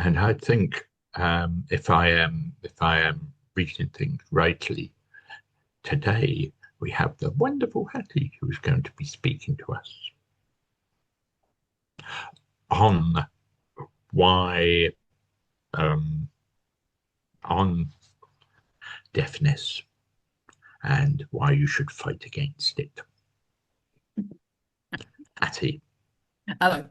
And I think if I am reading things rightly, today we have the wonderful Hattie who is going to be speaking to us on why um, on deafness and why you should fight against it. Hattie. Hello.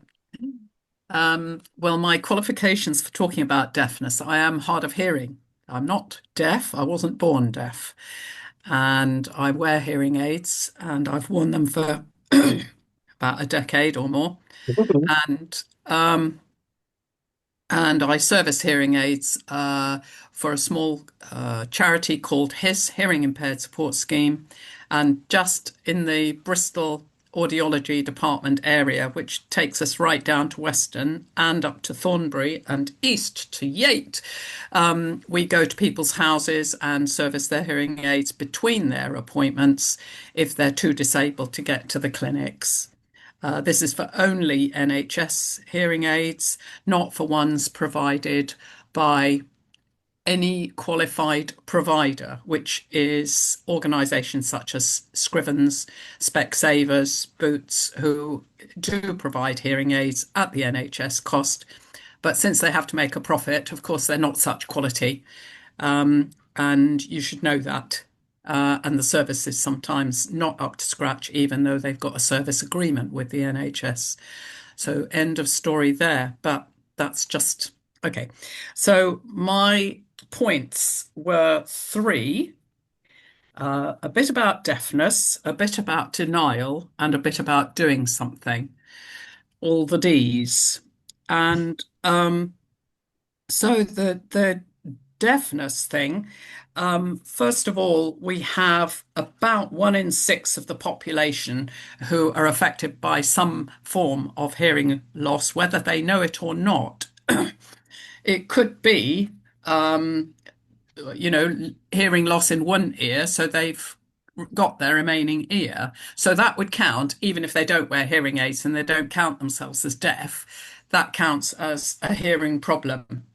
Well, my qualifications for talking about deafness, I am hard of hearing. I'm not deaf. I wasn't born deaf. And I wear hearing aids, and I've worn them for about a decade or more. And um, and I service hearing aids for a small charity called HIS, Hearing Impaired Support Scheme, and just in the Bristol audiology department area, which takes us right down to Weston and up to Thornbury and east to Yate. We go to people's houses and service their hearing aids between their appointments if they're too disabled to get to the clinics. This is for only NHS hearing aids, not for ones provided by any qualified provider, which is organisations such as Scrivens, Specsavers, Boots, who do provide hearing aids at the NHS cost. But since they have to make a profit, of course, they're not such quality. And you should know that. And the service is sometimes not up to scratch, even though they've got a service agreement with the NHS. So, end of story there. But that's just okay. So, my points were three: a bit about deafness, a bit about denial, and a bit about doing something. All the D's. And so the deafness thing, first of all, we have about 1 in 6 of the population who are affected by some form of hearing loss, whether they know it or not. It could be, um, hearing loss in one ear, so they've got their remaining ear. So that would count, even if they don't wear hearing aids and they don't count themselves as deaf, that counts as a hearing problem.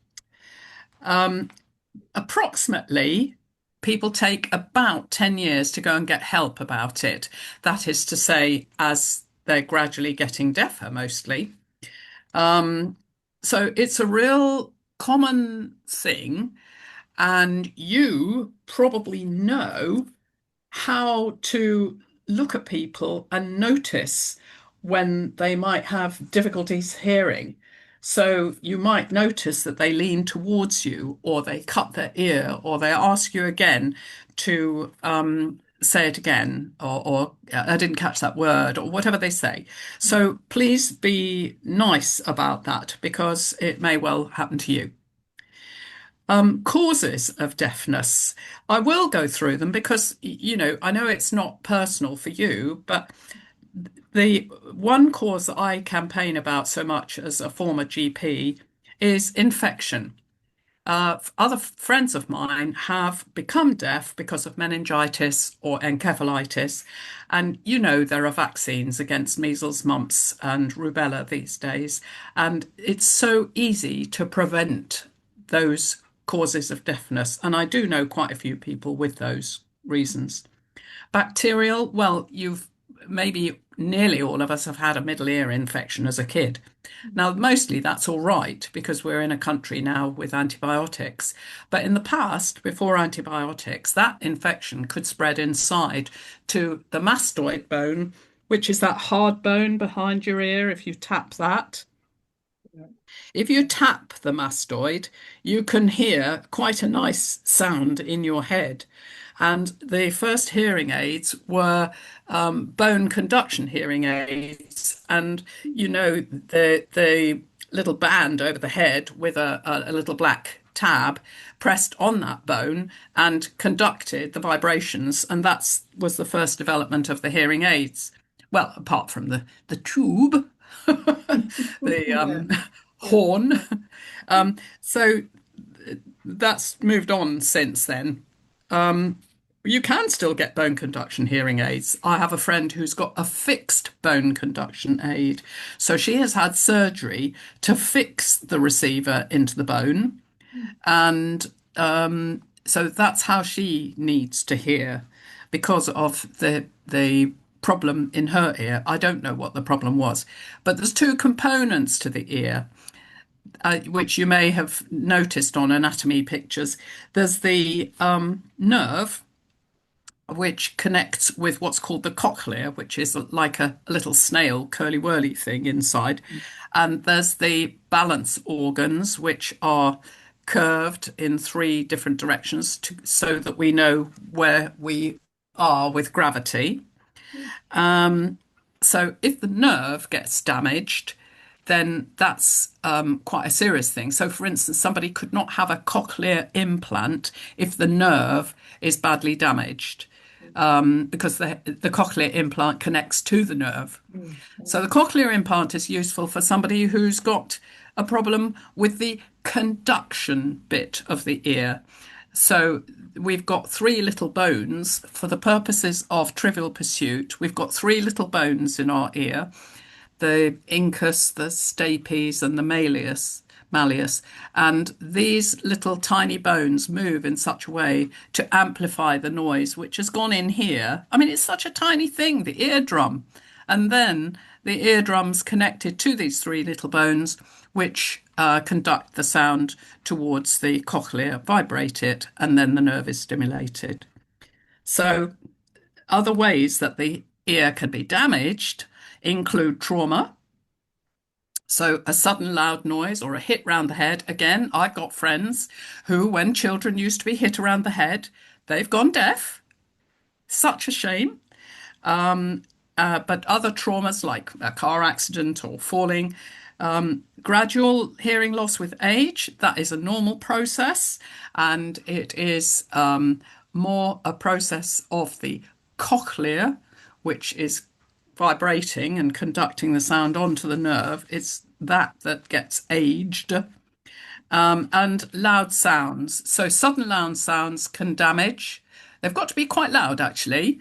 Approximately, people take about 10 years to go and get help about it. That is to say, as they're gradually getting deafer, mostly. Um, so it's a real common thing, and you probably know how to look at people and notice when they might have difficulties hearing. So you might notice that they lean towards you, or they cut their ear, or they ask you again to say it again, or I didn't catch that word, or whatever they say. So please be nice about that because it may well happen to you. Causes of deafness. I will go through them because, I know it's not personal for you, but the one cause that I campaign about so much as a former GP is infection. Other friends of mine have become deaf because of meningitis or encephalitis. And there are vaccines against measles, mumps, and rubella these days. And it's so easy to prevent those causes of deafness. And I do know quite a few people with those reasons. Bacterial, well, you've maybe nearly all of us have had a middle ear infection as a kid. Now, mostly that's all right because we're in a country now with antibiotics. But in the past, before antibiotics, that infection could spread inside to the mastoid bone, which is that hard bone behind your ear if you tap that. If you tap the mastoid, you can hear quite a nice sound in your head. And the first hearing aids were bone conduction hearing aids. And the little band over the head with a little black tab pressed on that bone and conducted the vibrations. And that was the first development of the hearing aids. Well, apart from the tube, the Yeah. horn. So that's moved on since then. You can still get bone conduction hearing aids. I have a friend who's got a fixed bone conduction aid. So she has had surgery to fix the receiver into the bone. And so that's how she needs to hear because of the problem in her ear. I don't know what the problem was, but there's two components to the ear, which you may have noticed on anatomy pictures. There's the nerve, which connects with what's called the cochlear, which is like a little snail, curly-whirly thing inside. And there's the balance organs, which are curved in three different directions so that we know where we are with gravity. So if the nerve gets damaged, then that's quite a serious thing. So, for instance, somebody could not have a cochlear implant if the nerve is badly damaged, because the cochlear implant connects to the nerve. So, the cochlear implant is useful for somebody who's got a problem with the conduction bit of the ear. So we've got three little bones for the purposes of Trivial Pursuit. We've got three little bones in our ear, the incus, the stapes, and the malleus. And these little tiny bones move in such a way to amplify the noise, which has gone in here. I mean, it's such a tiny thing, the eardrum. And then the eardrum's connected to these three little bones, which conduct the sound towards the cochlear, vibrate it, and then the nerve is stimulated. So other ways that the ear can be damaged include trauma. So a sudden loud noise or a hit round the head. Again, I've got friends who, when children used to be hit around the head, they've gone deaf. Such a shame. But other traumas like a car accident or falling, gradual hearing loss with age, that is a normal process, and it is more a process of the cochlear, which is vibrating and conducting the sound onto the nerve. It's that gets aged. And loud sounds. So sudden loud sounds can damage. They've got to be quite loud, actually,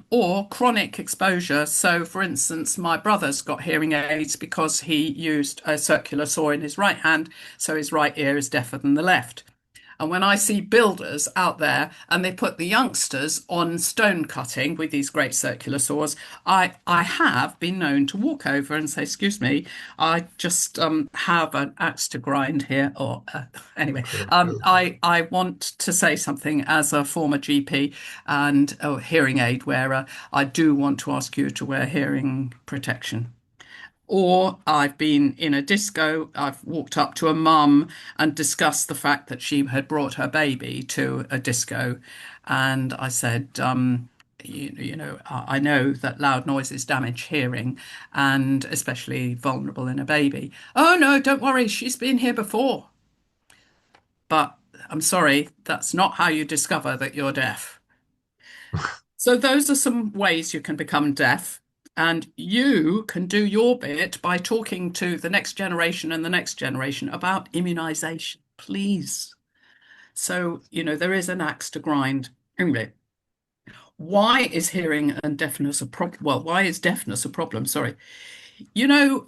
or chronic exposure. So, for instance, my brother's got hearing aids because he used a circular saw in his right hand, so his right ear is deafer than the left. And when I see builders out there and they put the youngsters on stone cutting with these great circular saws, I have been known to walk over and say, "Excuse me, I just have an axe to grind here." Or anyway, I want to say something as a former GP and a hearing aid wearer. I do want to ask you to wear hearing protection. Or I've been in a disco, I've walked up to a mum and discussed the fact that she had brought her baby to a disco. And I said, I know that loud noises damage hearing and especially vulnerable in a baby. Oh, no, don't worry, she's been here before. But I'm sorry, that's not how you discover that you're deaf. So those are some ways you can become deaf. And you can do your bit by talking to the next generation and the next generation about immunization, please. So, there is an axe to grind. Anyway, why is hearing and deafness a problem? Well, why is deafness a problem? Sorry. You know,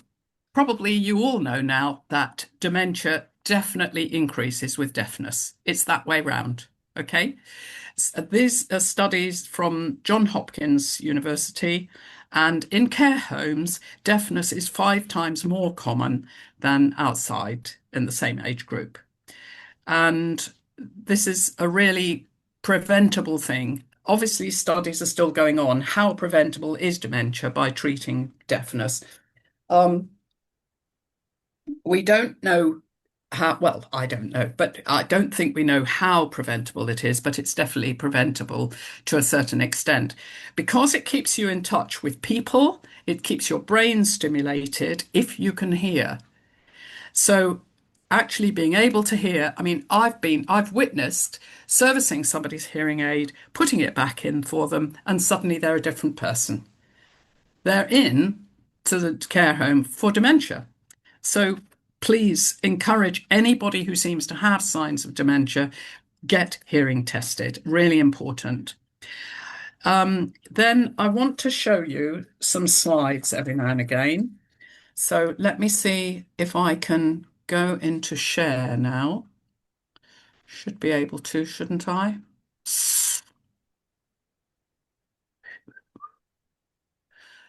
Probably you all know now that dementia definitely increases with deafness. It's that way round. Okay. These are studies from Johns Hopkins University, and in care homes, deafness is 5 times more common than outside in the same age group. And this is a really preventable thing. Obviously, studies are still going on. How preventable is dementia by treating deafness? Um, we don't know how, well, I don't know, but I don't think we know how preventable it is, but it's definitely preventable to a certain extent because it keeps you in touch with people, it keeps your brain stimulated if you can hear. So actually being able to hear, I mean, I've witnessed servicing somebody's hearing aid, putting it back in for them, and suddenly they're a different person. They're in to the care home for dementia. So please encourage anybody who seems to have signs of dementia, get hearing tested. Really important. Then I want to show you some slides every now and again. So let me see if I can go into share now. Should be able to, shouldn't I?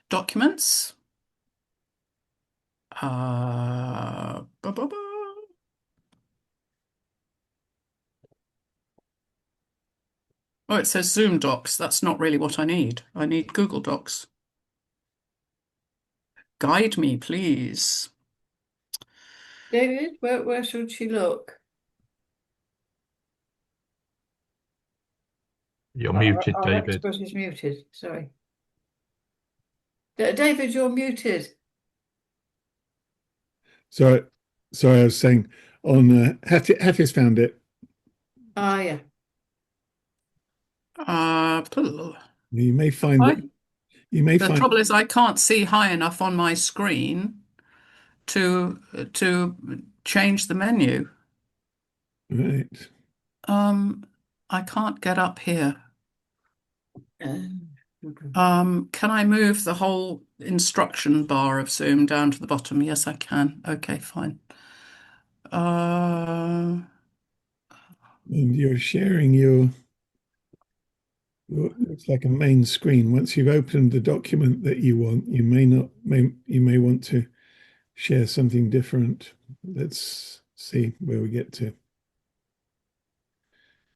Documents. Ba, ba, ba. Oh, it says Zoom Docs. That's not really what I need. I need Google Docs. Guide me, please. David, where should she look? You're muted, Our David. expert is muted. Sorry. David, you're muted. So, sorry, I was saying on Hattie's found it. Ah, yeah. You may find that The trouble is I can't see high enough on my screen to change the menu. right. I can't get up here. Okay. Can I move the whole instruction bar of Zoom down to the bottom? Yes, I can. Okay, fine. And you're sharing your looks like a main screen. Once you've opened the document that you want, you may want to share something different. Let's see where we get to.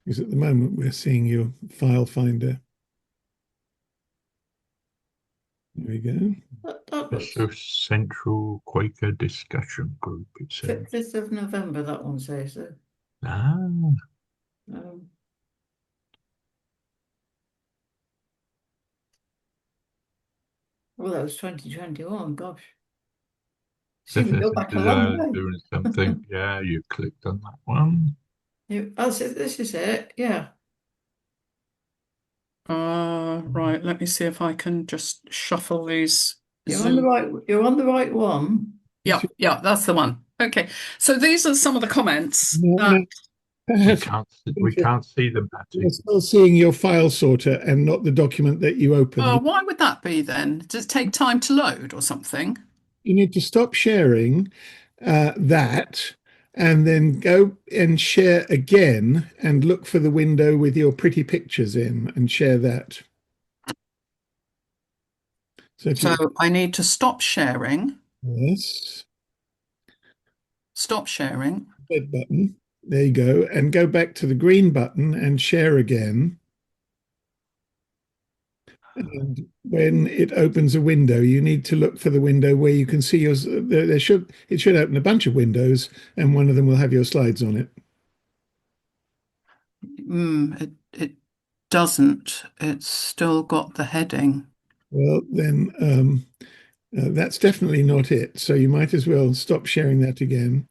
Because at the moment we're seeing your file finder. There we go. That It's looks a central Quaker discussion group, it says. 5th of November, that one says. Ah, Um, well, that was 2021, gosh. See, we go back a long way. doing something. Yeah, you clicked on that one. This is it, yeah. Right, let me see if I can just shuffle these. You're on the right one. Yeah, that's the one. Okay, so these are some of the comments. We can't see them, Hattie. We're still seeing your file sorter and not the document that you opened. Why would that be then? Does it take time to load or something? You need to stop sharing that and then go and share again and look for the window with your pretty pictures in and share that. So I need to stop sharing. Yes. Stop sharing. Red button. There you go. And go back to the green button and share again. And when it opens a window, you need to look for the window where you can see yours. It should open a bunch of windows, and one of them will have your slides on it. It doesn't. It's still got the heading. Well, then that's definitely not it. So you might as well stop sharing that again.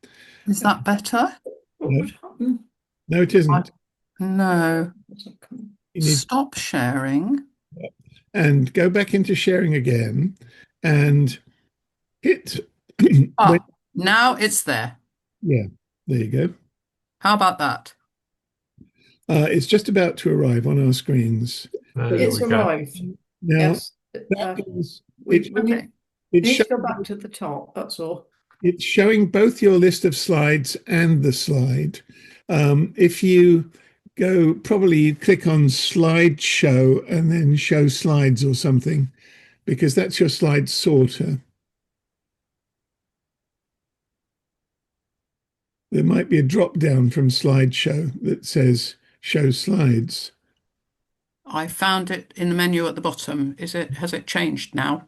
Is that better? What would happen? No, it isn't. No. You need Stop sharing. and go back into sharing again and hit. Now it's there. Yeah, there you go. How about that? It's just about to arrive on our screens. It's arrived. Now, Yes. We need to go back to the top, that's all. It's showing both your list of slides and the slide. If you go, probably click on slideshow and then show slides or something, because that's your slide sorter. There might be a drop down from slideshow that says show slides. I found it in the menu at the bottom. Has it changed now?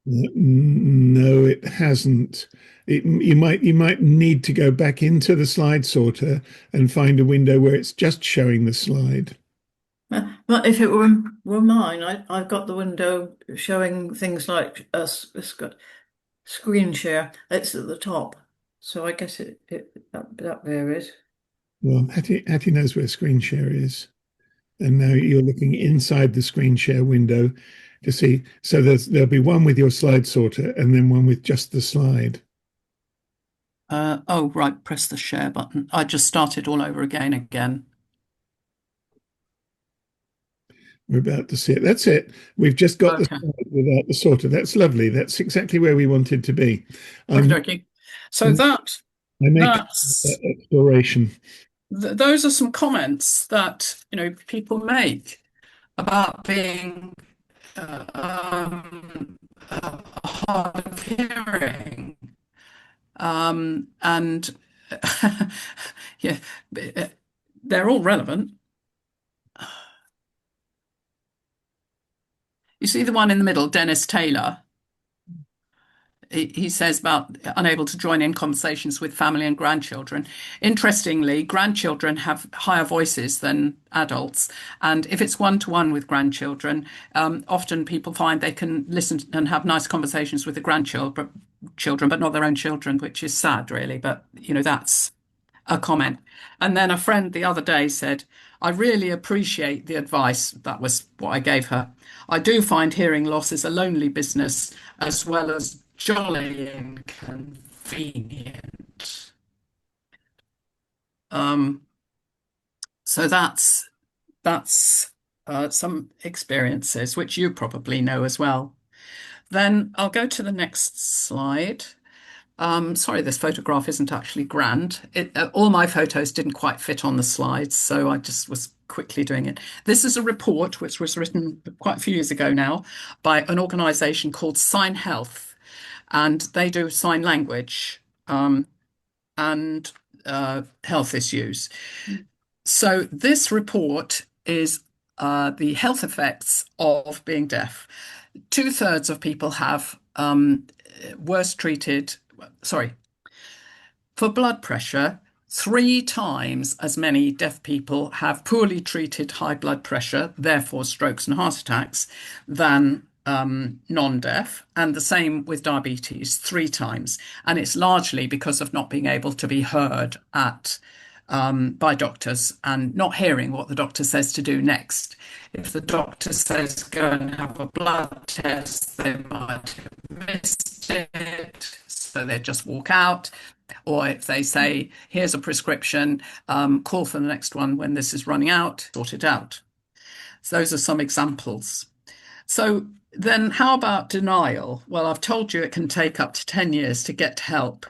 No, it hasn't. You might need to go back into the slide sorter and find a window where it's just showing the slide. But if it were mine, I've got the window showing things like screen share. It's at the top, so I guess that varies. Well, Hattie knows where screen share is, and now you're looking inside the screen share window to see. So there'll be one with your slide sorter and then one with just the slide. Oh, right. Press the share button. I just started all over again. We're about to see it. That's it. We've just got the Okay. slide without the sorter. That's lovely. That's exactly where we wanted to be. Okay. So I make that's exploration. those are some comments that people make about being hard of hearing, and yeah, they're all relevant. You see the one in the middle, Dennis Taylor. He says about unable to join in conversations with family and grandchildren. Interestingly, grandchildren have higher voices than adults. And if it's one-to-one with grandchildren, often people find they can listen and have nice conversations with the grandchildren, but not their own children, which is sad, really. But, that's a comment. And then a friend the other day said, I really appreciate the advice. That was what I gave her. I do find hearing loss is a lonely business as well as jolly and convenient. So that's some experiences which you probably know as well. Then I'll go to the next slide. Sorry, this photograph isn't actually grand. All my photos didn't quite fit on the slides, so I just was quickly doing it. This is a report which was written quite a few years ago now by an organisation called Sign Health, and they do sign language and health issues. So this report is the health effects of being deaf. 2/3 of people have worse treated, sorry, for blood pressure, 3 times as many deaf people have poorly treated high blood pressure, therefore strokes and heart attacks, than non-deaf, and the same with diabetes, 3 times. And it's largely because of not being able to be heard by doctors and not hearing what the doctor says to do next. If the doctor says go and have a blood test, they might have missed it, so they just walk out. Or if they say, here's a prescription, call for the next one when this is running out, sort it out. So those are some examples. So then how about denial? Well, I've told you it can take up to 10 years to get help.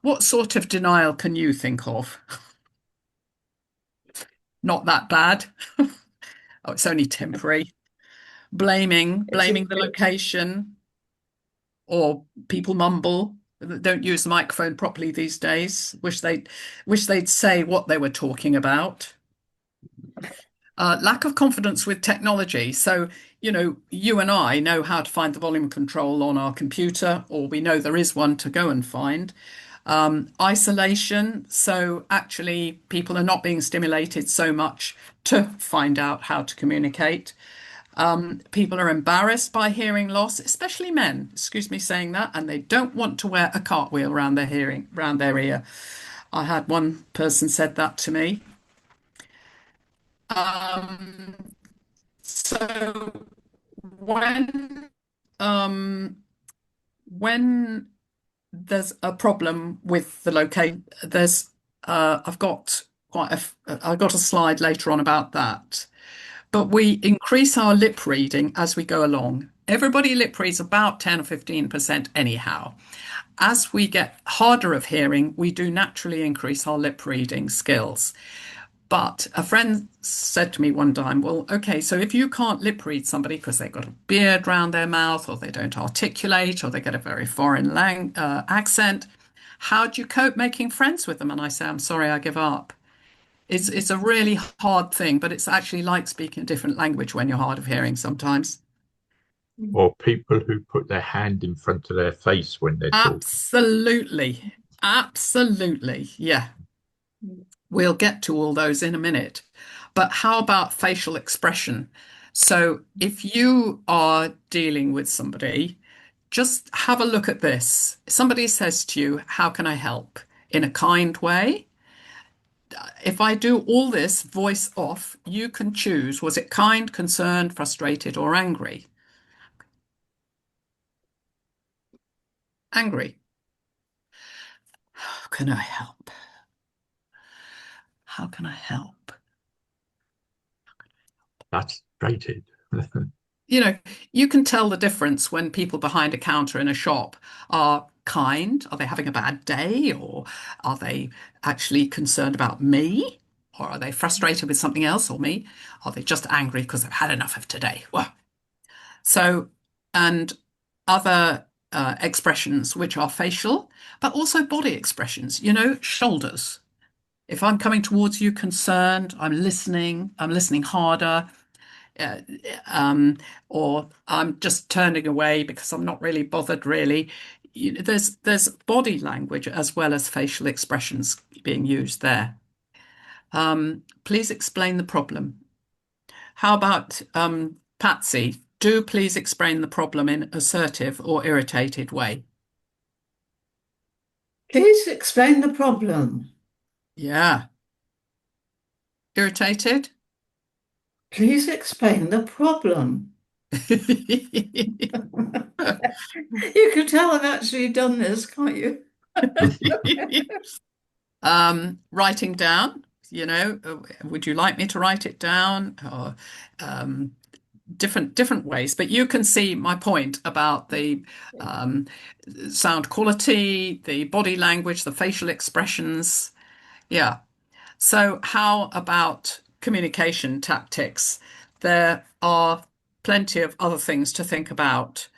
What sort of denial can you think of? Not that bad. Oh, it's only temporary. Blaming the location, or people mumble, don't use the microphone properly these days. Wish they'd say what they were talking about. Lack of confidence with technology. So, you and I know how to find the volume control on our computer, or we know there is one to go and find. Isolation. So actually people are not being stimulated so much to find out how to communicate. People are embarrassed by hearing loss, especially men, excuse me saying that, and they don't want to wear a cartwheel around their ear. I had one person said that to me. So when there's a problem with the location, I've got I've got a slide later on about that. But we increase our lip reading as we go along. Everybody lip reads about 10 or 15% anyhow. As we get harder of hearing, we do naturally increase our lip reading skills. But a friend said to me one time, well, okay, so if you can't lip read somebody because they've got a beard round their mouth, or they don't articulate, or they get a very foreign accent, how do you cope making friends with them? And I say, I'm sorry, I give up. It's a really hard thing, but it's actually like speaking a different language when you're hard of hearing sometimes. Or people who put their hand in front of their face when they're talking. Absolutely. Absolutely. Yeah. We'll get to all those in a minute. But how about facial expression? So if you are dealing with somebody, just have a look at this. Somebody says to you, how can I help? In a kind way. If I do all this voice off, you can choose, was it kind, concerned, frustrated, or angry? Angry. How can I help? How can I help? That's frustrated. You know, you can tell the difference when people behind a counter in a shop are kind. Are they having a bad day? Or are they actually concerned about me? Or are they frustrated with something else or me? Are they just angry because they've had enough of today? Well, so, and other expressions which are facial, but also body expressions, shoulders. If I'm coming towards you concerned, I'm listening harder, uh, or I'm just turning away because I'm not really bothered, really. There's body language as well as facial expressions being used there. Please explain the problem. How about Patsy? Do please explain the problem in assertive or irritated way. Please explain the problem. Yeah. Irritated? Please explain the problem. You can tell I've actually done this, can't you? Writing down, would you like me to write it down? Or different ways, but you can see my point about the um, sound quality, the body language, the facial expressions. Yeah. So how about communication tactics? There are plenty of other things to think about.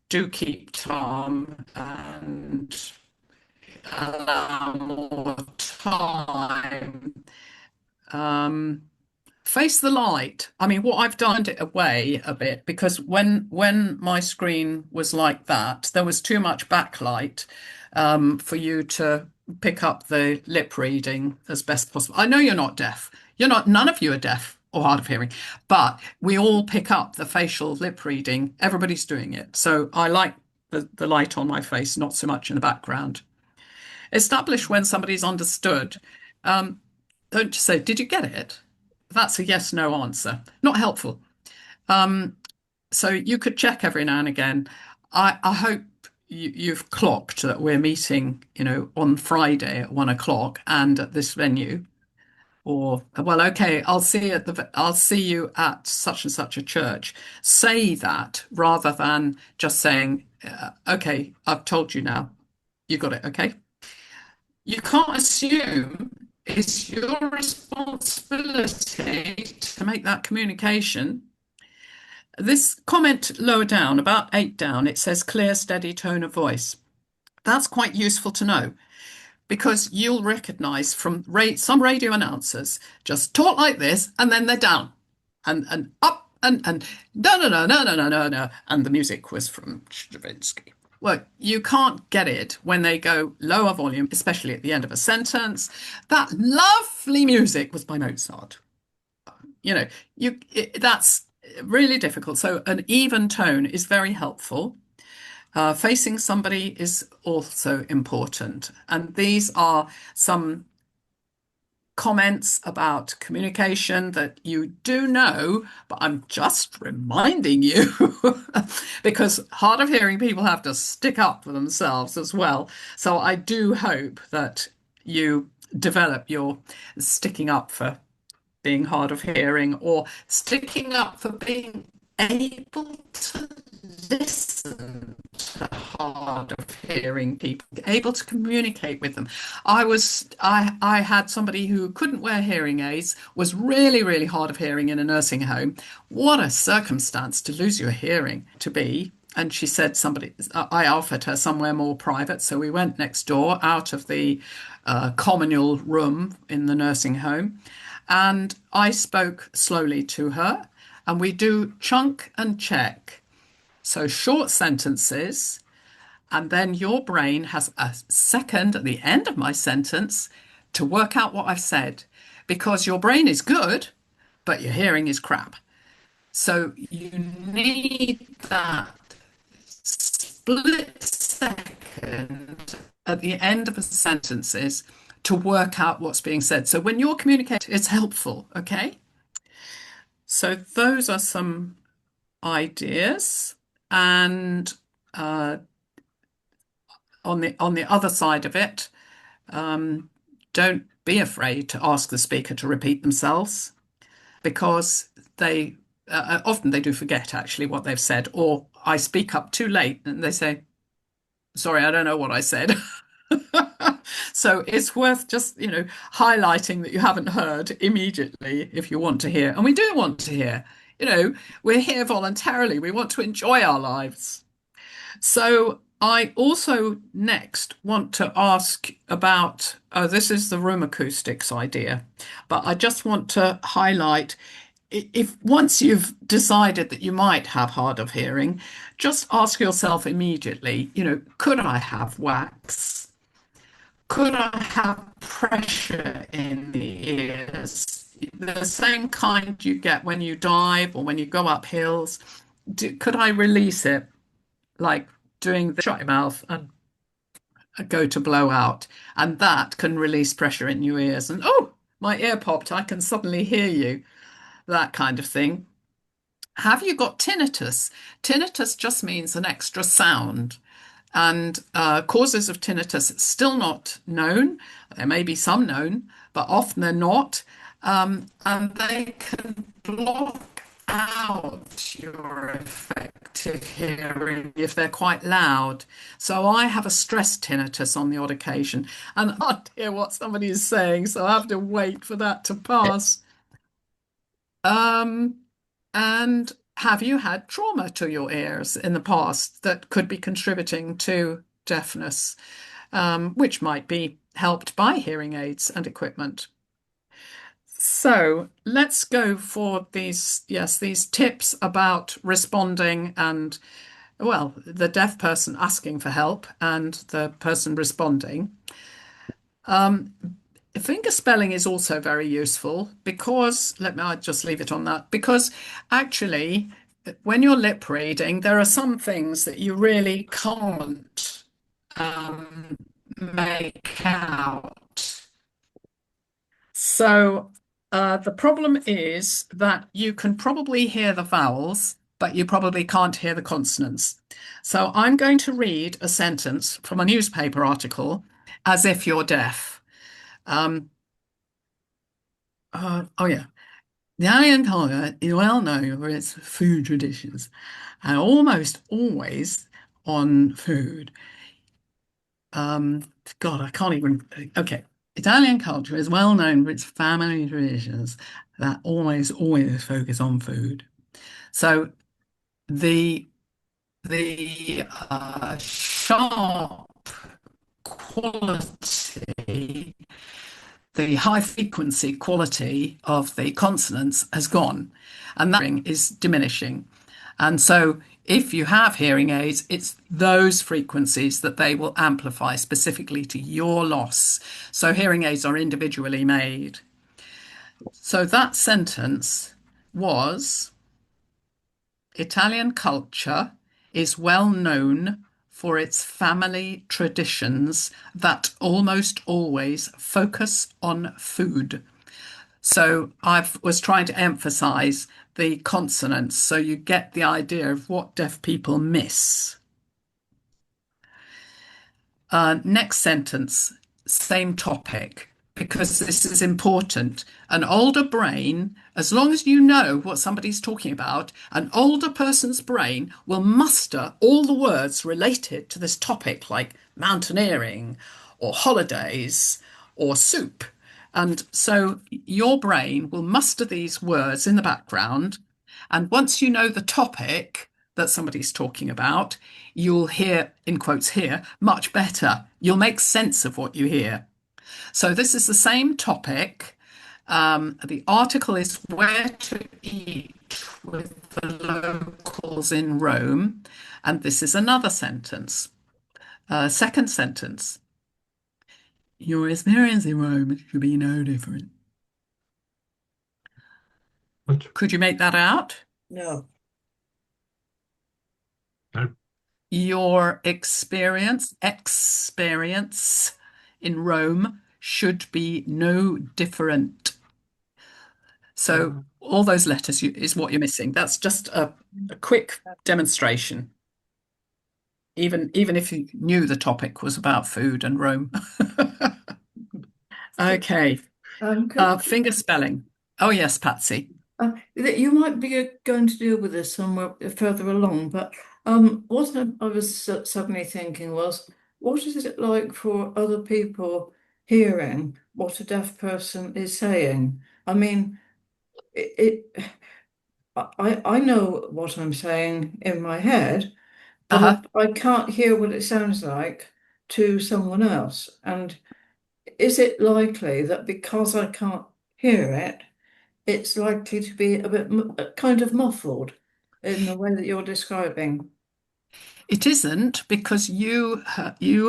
Do keep calm and allow more time. Um, Face the light. I mean, what I've done it away a bit because when my screen was like that, there was too much backlight for you to pick up the lip reading as best possible. I know you're not deaf. You're not. None of you are deaf or hard of hearing, but we all pick up the facial lip reading. Everybody's doing it. So I like the light on my face, not so much in the background. Establish when somebody's understood. Um, don't just say, "Did you get it?" That's a yes, no answer. Not helpful. So you could check every now and again. I hope you've clocked that we're meeting, on Friday at 1 o'clock and at this venue. Or, well, okay, I'll see you at such and such a church. Say that rather than just saying, okay, I've told you now. You got it, okay? You can't assume it's your responsibility to make that communication. This comment lower down, about 8 down, it says clear, steady tone of voice. That's quite useful to know because you'll recognize from some radio announcers just talk like this and then they're down and up and no, no, no, no, no, no, no, no. And the music was from Stravinsky. Well, you can't get it when they go lower volume, especially at the end of a sentence. That lovely music was by Mozart. That's really difficult. So an even tone is very helpful. Facing somebody is also important. And these are some comments about communication that you do know, but I'm just reminding you because hard of hearing people have to stick up for themselves as well. So I do hope that you develop your sticking up for being hard of hearing or sticking up for being able to listen to hard of hearing people, able to communicate with them. I had somebody who couldn't wear hearing aids, was really, really hard of hearing in a nursing home. What a circumstance to lose your hearing to be. And she said I offered her somewhere more private. So we went next door out of the communal room in the nursing home. And I spoke slowly to her, and we do chunk and check. So short sentences, and then your brain has a second at the end of my sentence to work out what I've said, because your brain is good, but your hearing is crap. So you need that split second at the end of the sentences to work out what's being said. So when you're communicating, it's helpful, okay? So those are some ideas. And on the other side of it, don't be afraid to ask the speaker to repeat themselves because they often they do forget actually what they've said, or I speak up too late and they say, sorry, I don't know what I said. So it's worth just, highlighting that you haven't heard immediately if you want to hear. And we do want to hear. We're here voluntarily. We want to enjoy our lives. So I also next want to ask about, this is the room acoustics idea, but I just want to highlight if once you've decided that you might have hard of hearing, just ask yourself immediately, could I have wax? Could I have pressure in the ears? The same kind you get when you dive or when you go up hills. Could I release it like doing the shut your mouth and go to blow out? And that can release pressure in your ears. And oh, my ear popped. I can suddenly hear you. That kind of thing. Have you got tinnitus? Tinnitus just means an extra sound. And causes of tinnitus still not known. There may be some known, but often they're not. And they can block out your effective hearing if they're quite loud. So I have a stress tinnitus on the odd occasion, and I can't hear what somebody is saying, so I have to wait for that to pass. And have you had trauma to your ears in the past that could be contributing to deafness, which might be helped by hearing aids and equipment? So let's go for these tips about responding and, well, the deaf person asking for help and the person responding. Finger spelling is also very useful because, I'll just leave it on that, because actually, when you're lip reading, there are some things that you really can't make out. So the problem is that you can probably hear the vowels, but you probably can't hear the consonants. So I'm going to read a sentence from a newspaper article as if you're deaf. Oh yeah. The Italian culture is well known for its food traditions and almost always on food. God, I can't even. Okay. Italian culture is well known for its family traditions that always focus on food. So the sharp quality, the high frequency quality of the consonants has gone, and that is diminishing. And so if you have hearing aids, it's those frequencies that they will amplify specifically to your loss. So hearing aids are individually made. So that sentence was, Italian culture is well known for its family traditions that almost always focus on food. So I was trying to emphasize the consonants so you get the idea of what deaf people miss. Next sentence, same topic, because this is important. An older brain, as long as you know what somebody's talking about, an older person's brain will muster all the words related to this topic, like mountaineering or holidays or soup. And so your brain will muster these words in the background. And once you know the topic that somebody's talking about, you'll hear, in quotes here, much better. You'll make sense of what you hear. So this is the same topic. The article is Where to Eat with the Locals in Rome. And this is another sentence. Second sentence. Your experience in Rome should be no different. What? Could you make that out? No. No. Your experience in Rome should be no different. So all those letters is what you're missing. That's just a quick demonstration. Even if you knew the topic was about food and Rome. Okay. Finger spelling. Oh yes, Patsy. You might be going to deal with this somewhere further along, but what I was suddenly thinking was, what is it like for other people hearing what a deaf person is saying? I mean, it I know what I'm saying in my head, but Uh-huh. I can't hear what it sounds like to someone else. And is it likely that because I can't hear it, it's likely to be a bit kind of muffled in the way that you're describing? It isn't because you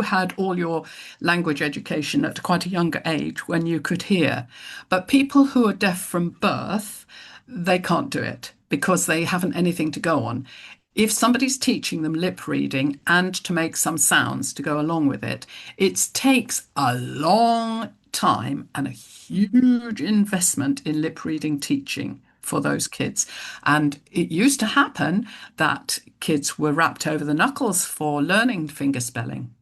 had all your language education at quite a younger age when you could hear. But people who are deaf from birth, they can't do it because they haven't anything to go on. If somebody's teaching them lip reading and to make some sounds to go along with it, it takes a long time and a huge investment in lip reading teaching for those kids. And it used to happen that kids were rapped over the knuckles for learning finger spelling.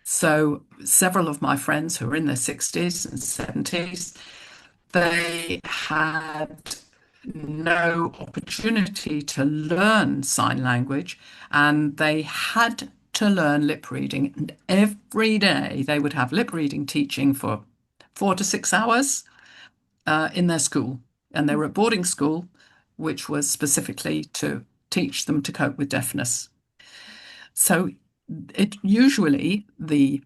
So several of my friends who were in their 60s and 70s, they had no opportunity to learn sign language and they had to learn lip reading. And every day they would have lip reading teaching for 4 to 6 hours in their school. And they were at boarding school, which was specifically to teach them to cope with deafness. So it usually the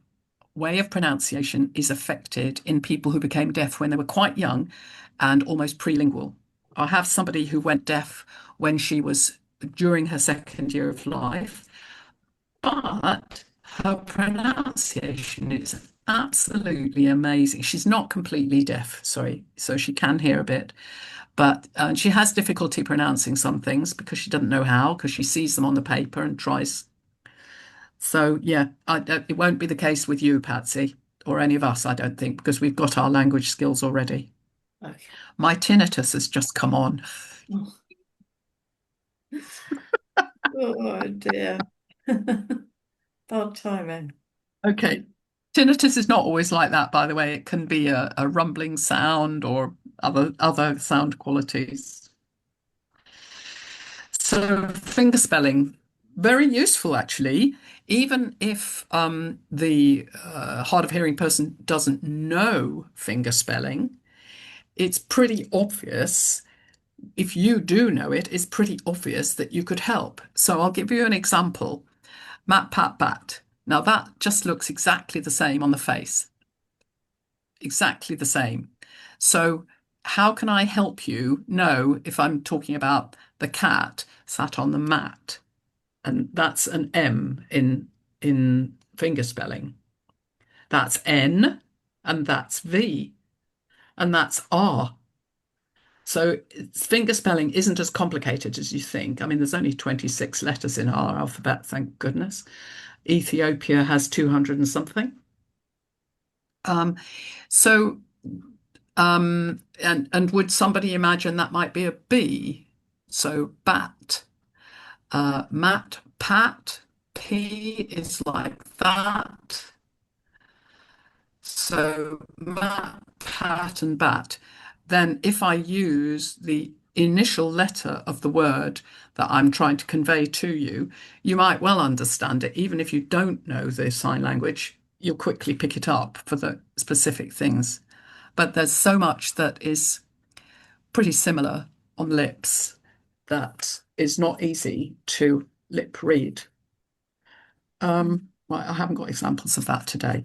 way of pronunciation is affected in people who became deaf when they were quite young and almost prelingual. I have somebody who went deaf when she was during her second year of life, but her pronunciation is absolutely amazing. She's not completely deaf, sorry, so she can hear a bit, but she has difficulty pronouncing some things because she doesn't know how, because she sees them on the paper and tries. So, yeah, it won't be the case with you, Patsy, or any of us, I don't think, because we've got our language skills already. Okay. My tinnitus has just come on. Oh, oh dear. Bad timing. Okay. Tinnitus is not always like that, by the way. It can be a rumbling sound or other sound qualities. So finger spelling, very useful actually. Even if the hard of hearing person doesn't know finger spelling, it's pretty obvious. If you do know it, it's pretty obvious that you could help. So I'll give you an example. Mat, pat, bat. Now that just looks exactly the same on the face. Exactly the same. So how can I help you know if I'm talking about the cat sat on the mat? And that's an M in finger spelling. That's N and that's V and that's R. So finger spelling isn't as complicated as you think. I mean, there's only 26 letters in our alphabet, thank goodness. Ethiopia has 200 and something. Um, so, and would somebody imagine that might be a B? So bat, mat, pat, P is like that. So mat, pat, and bat. Then if I use the initial letter of the word that I'm trying to convey to you, you might well understand it. Even if you don't know the sign language, you'll quickly pick it up for the specific things. But there's so much that is pretty similar on lips that is not easy to lip read. Well, I haven't got examples of that today.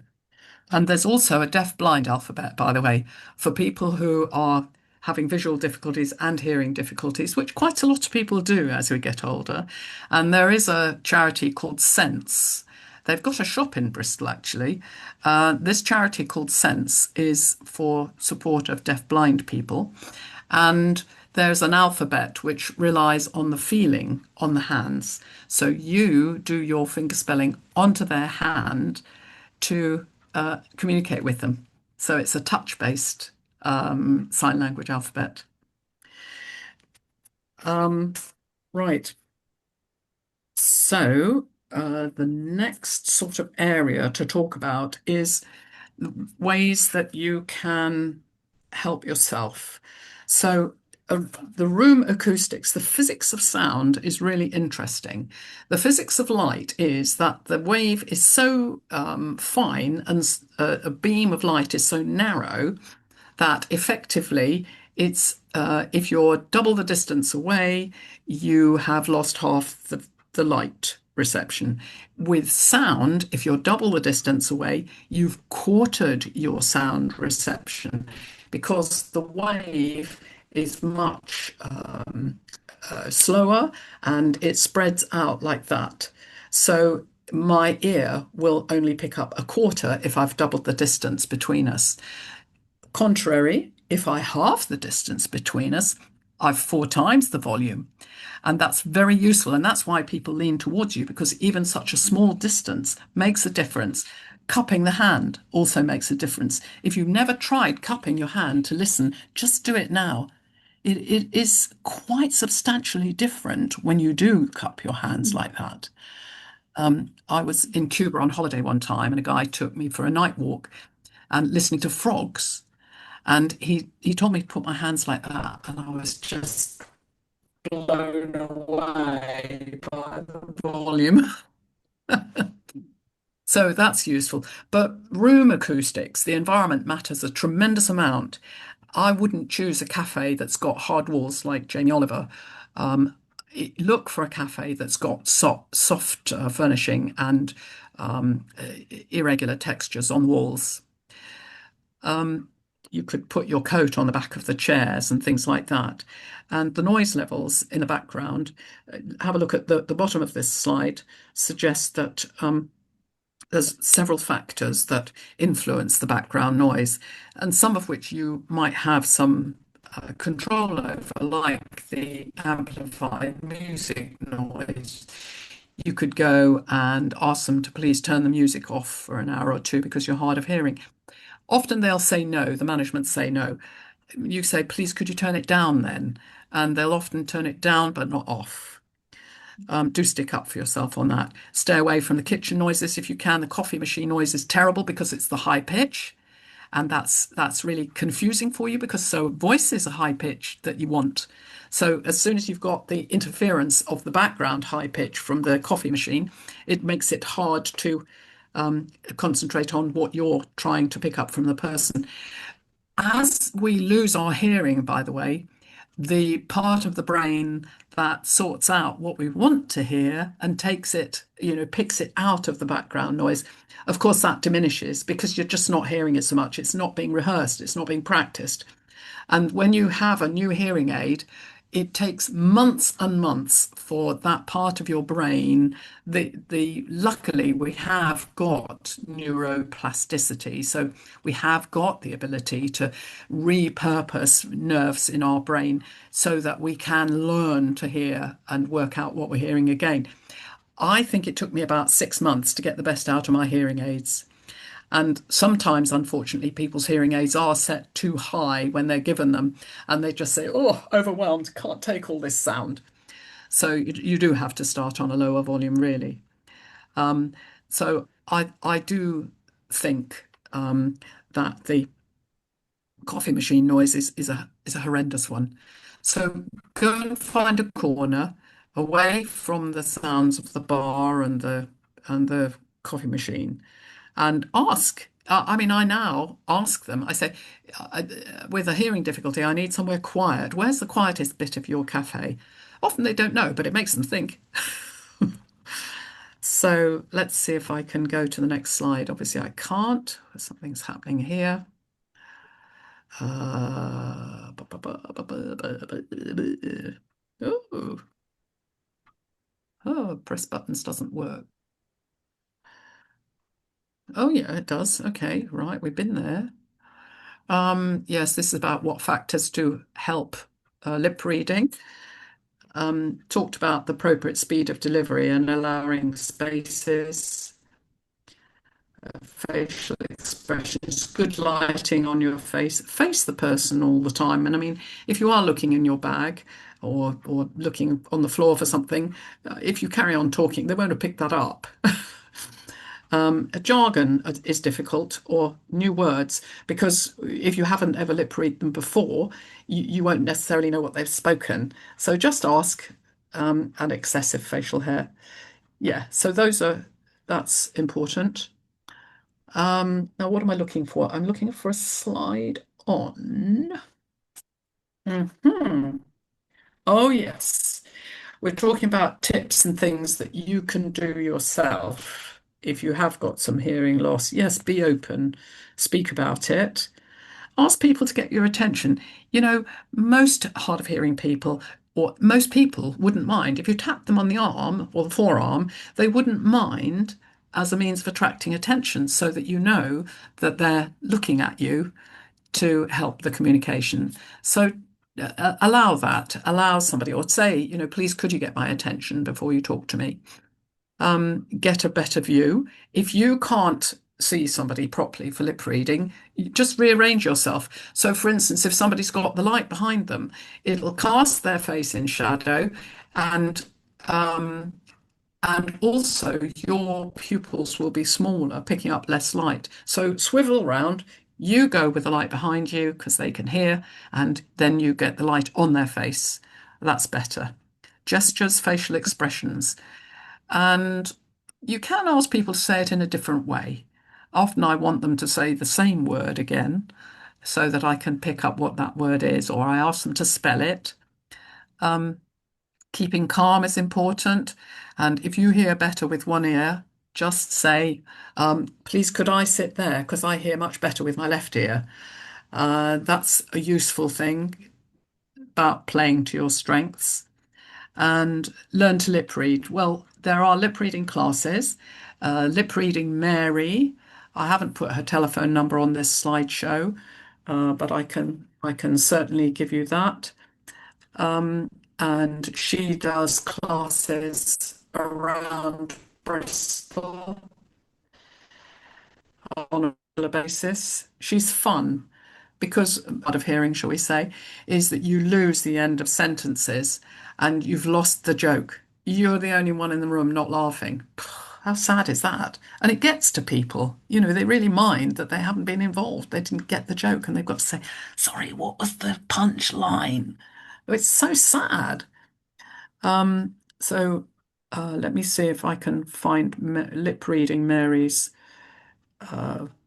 And there's also a deaf-blind alphabet, by the way, for people who are having visual difficulties and hearing difficulties, which quite a lot of people do as we get older. And there is a charity called Sense. They've got a shop in Bristol, actually. This charity called Sense is for support of deaf-blind people. And there's an alphabet which relies on the feeling on the hands. So you do your finger spelling onto their hand to communicate with them. So it's a touch-based sign language alphabet. Right. So the next sort of area to talk about is ways that you can help yourself. So the room acoustics, the physics of sound is really interesting. The physics of light is that the wave is so fine and a beam of light is so narrow that effectively it's if you're double the distance away, you have lost half the light reception. With sound, if you're double the distance away, you've quartered your sound reception because the wave is much slower and it spreads out like that. So my ear will only pick up a quarter if I've doubled the distance between us. Contrary, if I halve the distance between us, I've 4 times the volume. And that's very useful. And that's why people lean towards you, because even such a small distance makes a difference. Cupping the hand also makes a difference. If you've never tried cupping your hand to listen, just do it now. It is quite substantially different when you do cup your hands like that. I was in Cuba on holiday one time, and a guy took me for a night walk and listening to frogs. And he told me to put my hands like that, and I was just blown away by the volume. So that's useful. But room acoustics, the environment matters a tremendous amount. I wouldn't choose a cafe that's got hard walls like Jamie Oliver. Look for a cafe that's got soft furnishing and irregular textures on walls. You could put your coat on the back of the chairs and things like that. And the noise levels in the background, have a look at the bottom of this slide, suggests that there's several factors that influence the background noise, and some of which you might have some control over, like the amplified music noise. You could go and ask them to please turn the music off for an hour or two because you're hard of hearing. Often they'll say no, the management say no. You say, please, could you turn it down then? And they'll often turn it down, but not off. Do stick up for yourself on that. Stay away from the kitchen noises if you can. The coffee machine noise is terrible because it's the high pitch. And that's really confusing for you because voice is a high pitch that you want. So as soon as you've got the interference of the background high pitch from the coffee machine, it makes it hard to concentrate on what you're trying to pick up from the person. As we lose our hearing, by the way, the part of the brain that sorts out what we want to hear and takes it, picks it out of the background noise, of course, that diminishes because you're just not hearing it so much. It's not being rehearsed. It's not being practiced. And when you have a new hearing aid, it takes months and months for that part of your brain. Luckily, we have got neuroplasticity, so we have got the ability to repurpose nerves in our brain so that we can learn to hear and work out what we're hearing again. I think it took me about 6 months to get the best out of my hearing aids. And sometimes, unfortunately, people's hearing aids are set too high when they're given them, and they just say, oh, overwhelmed, can't take all this sound. So you do have to start on a lower volume, really. So I do think that the coffee machine noise is a horrendous one. So go and find a corner away from the sounds of the bar and the coffee machine, and ask. I mean, I now ask them. I say, with a hearing difficulty, I need somewhere quiet. Where's the quietest bit of your cafe? Often they don't know, but it makes them think. So let's see if I can go to the next slide. Obviously, I can't. Something's happening here. Oh, press buttons doesn't work. Oh, yeah, it does. Okay, right, we've been there. Yes, this is about what factors to help lip reading. Talked about the appropriate speed of delivery and allowing spaces, facial expressions, good lighting on your face. Face the person all the time. And I mean, if you are looking in your bag or looking on the floor for something, if you carry on talking, they won't have picked that up. Jargon is difficult, or new words, because if you haven't ever lip read them before, you won't necessarily know what they've spoken. So just ask, and excessive facial hair. Yeah, so that's important. Now what am I looking for? I'm looking for a slide on. Oh, yes. We're talking about tips and things that you can do yourself if you have got some hearing loss. Yes, be open, speak about it. Ask people to get your attention. You know, most hard of hearing people, or most people, wouldn't mind if you tap them on the arm or the forearm, they wouldn't mind as a means of attracting attention so that you know that they're looking at you to help the communication. So allow somebody, or say, you know, please, could you get my attention before you talk to me? Get a better view. If you can't see somebody properly for lip reading, you just rearrange yourself. So, for instance, if somebody's got the light behind them, it'll cast their face in shadow, and um, and also your pupils will be smaller, picking up less light. So swivel around, you go with the light behind you because they can hear, and then you get the light on their face. That's better. Gestures, facial expressions. And you can ask people to say it in a different way. Often I want them to say the same word again so that I can pick up what that word is, or I ask them to spell it. Keeping calm is important. And if you hear better with one ear, just say, please, could I sit there? Because I hear much better with my left ear. That's a useful thing about playing to your strengths. And learn to lip read. Well, there are lip reading classes. Lip reading Mary. I haven't put her telephone number on this slideshow, but I can certainly give you that. And she does classes around Bristol on a regular basis. She's fun because part of hearing, shall we say, is that you lose the end of sentences and you've lost the joke. You're the only one in the room not laughing. How sad is that? And it gets to people. You know, they really mind that they haven't been involved. They didn't get the joke and they've got to say, sorry, what was the punch line? It's so sad. So let me see if I can find lip reading Mary's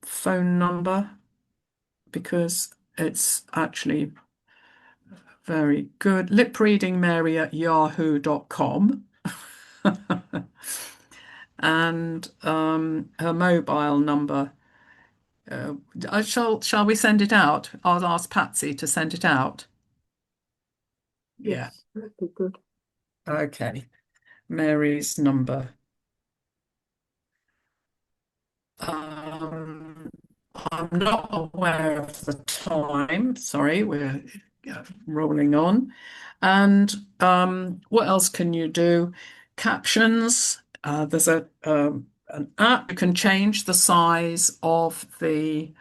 phone number, because it's actually very good. Lip reading Mary at yahoo.com. And her mobile number. Shall we send it out? I'll ask Patsy to send it out. Yeah. That'd be good. Okay. Mary's number. I'm not aware of the time. Sorry, we're rolling on. And what else can you do? Captions. There's an app. You can change the size of the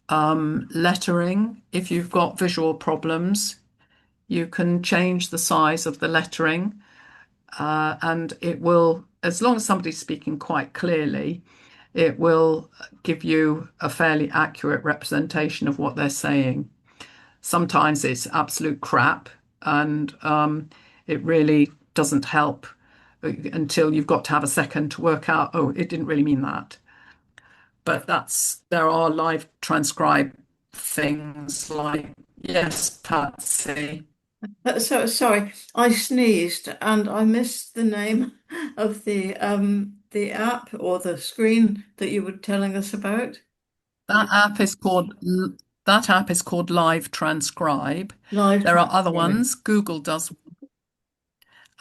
lettering. If you've got visual problems, you can change the size of the lettering, and it will, as long as somebody's speaking quite clearly, it will give you a fairly accurate representation of what they're saying. Sometimes it's absolute crap, and it really doesn't help until you've got to have a second to work out, oh, it didn't really mean that. But there are live transcribe things like, yes, Patsy. So sorry, I sneezed and I missed the name of the app or the screen that you were telling us about. That app is called Live Transcribe. Live. There are other Transcribe. ones. Google does,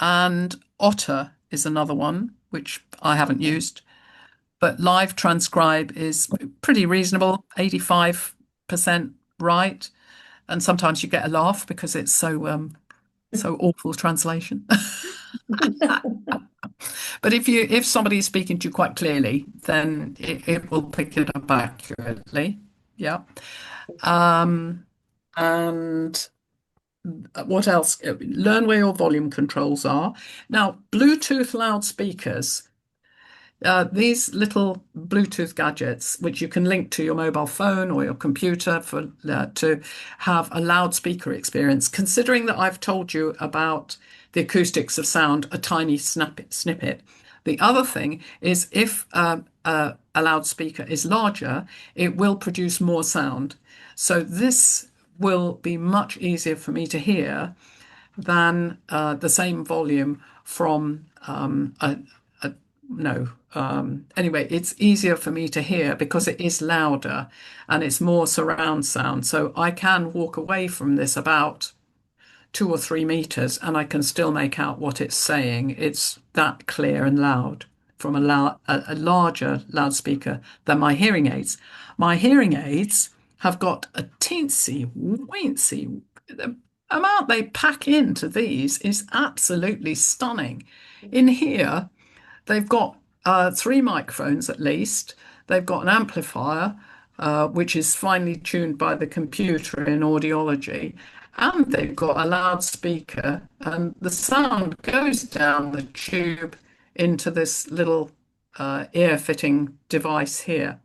and Otter is another one which I haven't used. But Live Transcribe is pretty reasonable, 85% right. And sometimes you get a laugh because it's so awful translation. But if somebody is speaking to you quite clearly, then it will pick it up accurately. Yeah. And what else? Learn where your volume controls are. Now, Bluetooth loudspeakers. These little Bluetooth gadgets, which you can link to your mobile phone or your computer for to have a loudspeaker experience. Considering that I've told you about the acoustics of sound, a tiny snippet. The other thing is if a loudspeaker is larger, it will produce more sound. So this will be much easier for me to hear than the same volume from a no. Anyway, it's easier for me to hear because it is louder and it's more surround sound. So I can walk away from this about 2 or 3 meters and I can still make out what it's saying. It's that clear and loud from a larger loudspeaker than my hearing aids. My hearing aids have got a teensy weensy. The amount they pack into these is absolutely stunning. In here, they've got 3 microphones at least. They've got an amplifier, which is finely tuned by the computer in audiology. And they've got a loudspeaker, and the sound goes down the tube into this little ear fitting device here.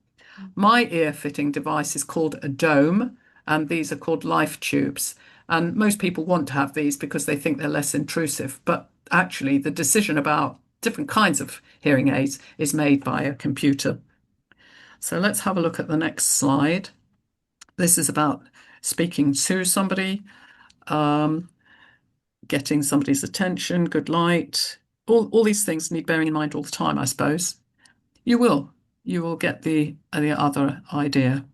My ear fitting device is called a dome, and these are called life tubes. And most people want to have these because they think they're less intrusive. But actually, the decision about different kinds of hearing aids is made by a computer. So let's have a look at the next slide. This is about speaking to somebody, getting somebody's attention, good light. All these things need bearing in mind all the time, I suppose. You will get the other idea.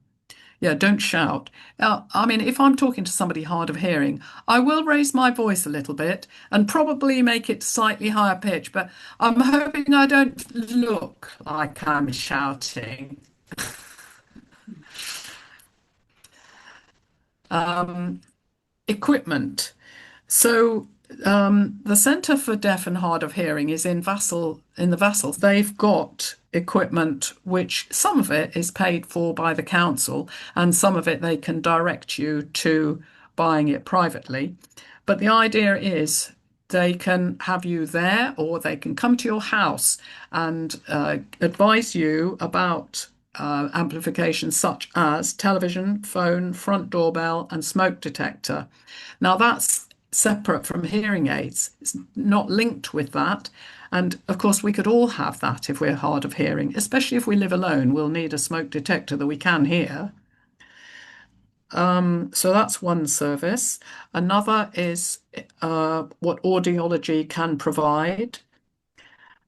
Yeah, don't shout. I mean, if I'm talking to somebody hard of hearing, I will raise my voice a little bit and probably make it slightly higher pitch, but I'm hoping I don't look like I'm shouting. Equipment. So the Centre for Deaf and Hard of Hearing is in the Vassals. They've got equipment which some of it is paid for by the council and some of it they can direct you to buying it privately. But the idea is they can have you there or they can come to your house and advise you about amplification such as television, phone, front doorbell, and smoke detector. Now that's separate from hearing aids. It's not linked with that. And of course, we could all have that if we're hard of hearing, especially if we live alone. We'll need a smoke detector that we can hear. So that's one service. Another is what audiology can provide.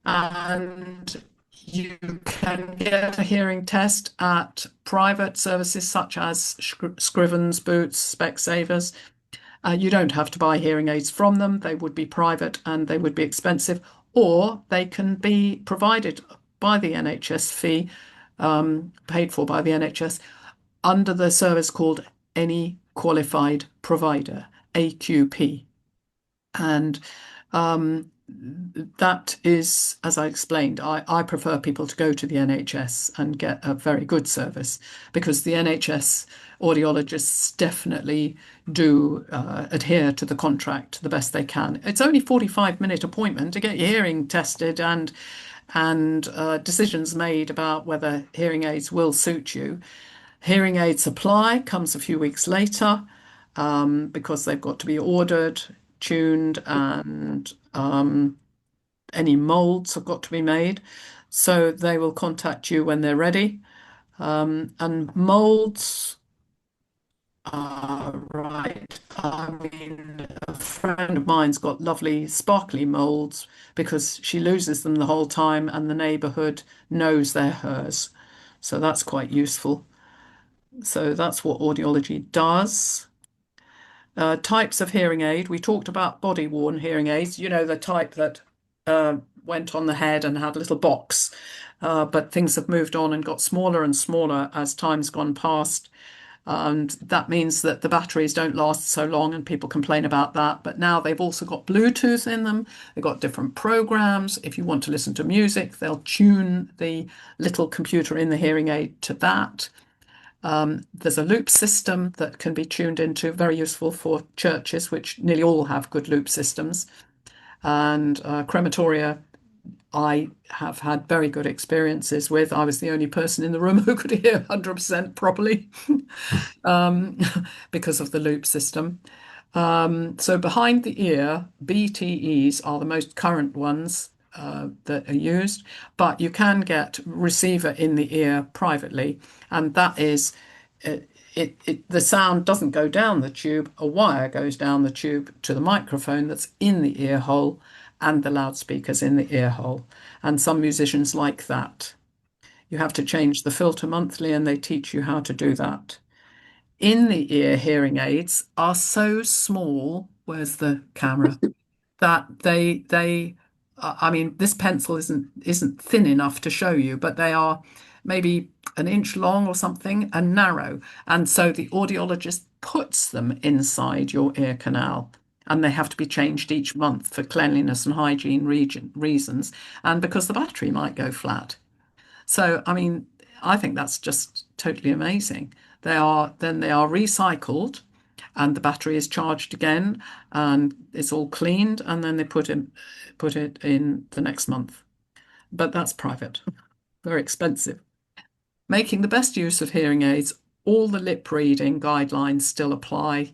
And you can get a hearing test at private services such as Scrivens, Boots, Specsavers. You don't have to buy hearing aids from them. They would be private and they would be expensive, or they can be provided by the NHS fee, paid for by the NHS, under the service called Any Qualified Provider, AQP. And that is, as I explained, I prefer people to go to the NHS and get a very good service because the NHS audiologists definitely do adhere to the contract the best they can. It's only 45-minute appointment to get your hearing tested and decisions made about whether hearing aids will suit you. Hearing aid supply comes a few weeks later because they've got to be ordered, tuned, and any molds have got to be made. So they will contact you when they're ready. And molds, right. I mean, a friend of mine's got lovely sparkly molds because she loses them the whole time and the neighbourhood knows they're hers. So that's quite useful. So that's what audiology does. Types of hearing aid. We talked about body-worn hearing aids, the type that went on the head and had a little box. But things have moved on and got smaller and smaller as time's gone past. And that means that the batteries don't last so long and people complain about that. But now they've also got Bluetooth in them. They've got different programs. If you want to listen to music, they'll tune the little computer in the hearing aid to that. There's a loop system that can be tuned into, very useful for churches, which nearly all have good loop systems. And crematoria I have had very good experiences with. I was the only person in the room who could hear 100% properly um, because of the loop system. So behind the ear, BTEs are the most current ones that are used, but you can get receiver in the ear privately, and that is the sound doesn't go down the tube. A wire goes down the tube to the microphone that's in the ear hole and the loudspeakers in the ear hole. And some musicians like that. You have to change the filter monthly, and they teach you how to do that. In the ear hearing aids are so small. Where's the camera? That I mean, this pencil isn't thin enough to show you, but they are maybe an inch long or something and narrow. And so the audiologist puts them inside your ear canal, and they have to be changed each month for cleanliness and hygiene reasons, and because the battery might go flat. So, I mean, I think that's just totally amazing. They are recycled, and the battery is charged again, and it's all cleaned, and then they put it in the next month. But that's private, very expensive. Making the best use of hearing aids, all the lip reading guidelines still apply.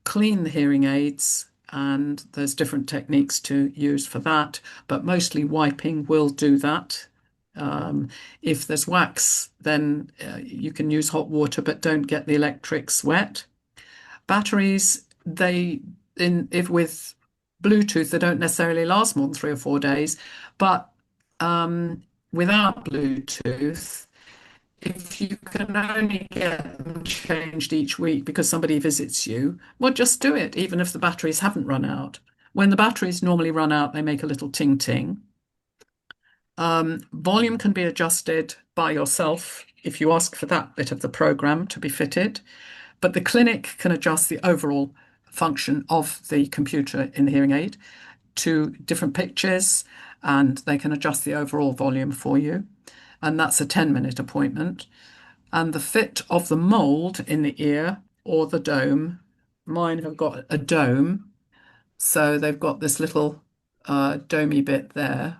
Clean the hearing aids, and there's different techniques to use for that, but mostly wiping will do that. If there's wax, then you can use hot water, but don't get the electrics wet. Batteries, if with Bluetooth, they don't necessarily last more than 3 or 4 days, but without Bluetooth, if you can only get them changed each week because somebody visits you, well, just do it, even if the batteries haven't run out. When the batteries normally run out, they make a little ting ting. Volume can be adjusted by yourself if you ask for that bit of the program to be fitted, but the clinic can adjust the overall function of the computer in the hearing aid to different pitches, and they can adjust the overall volume for you. And that's a 10-minute appointment. And the fit of the mold in the ear or the dome, mine have got a dome, so they've got this little domey bit there,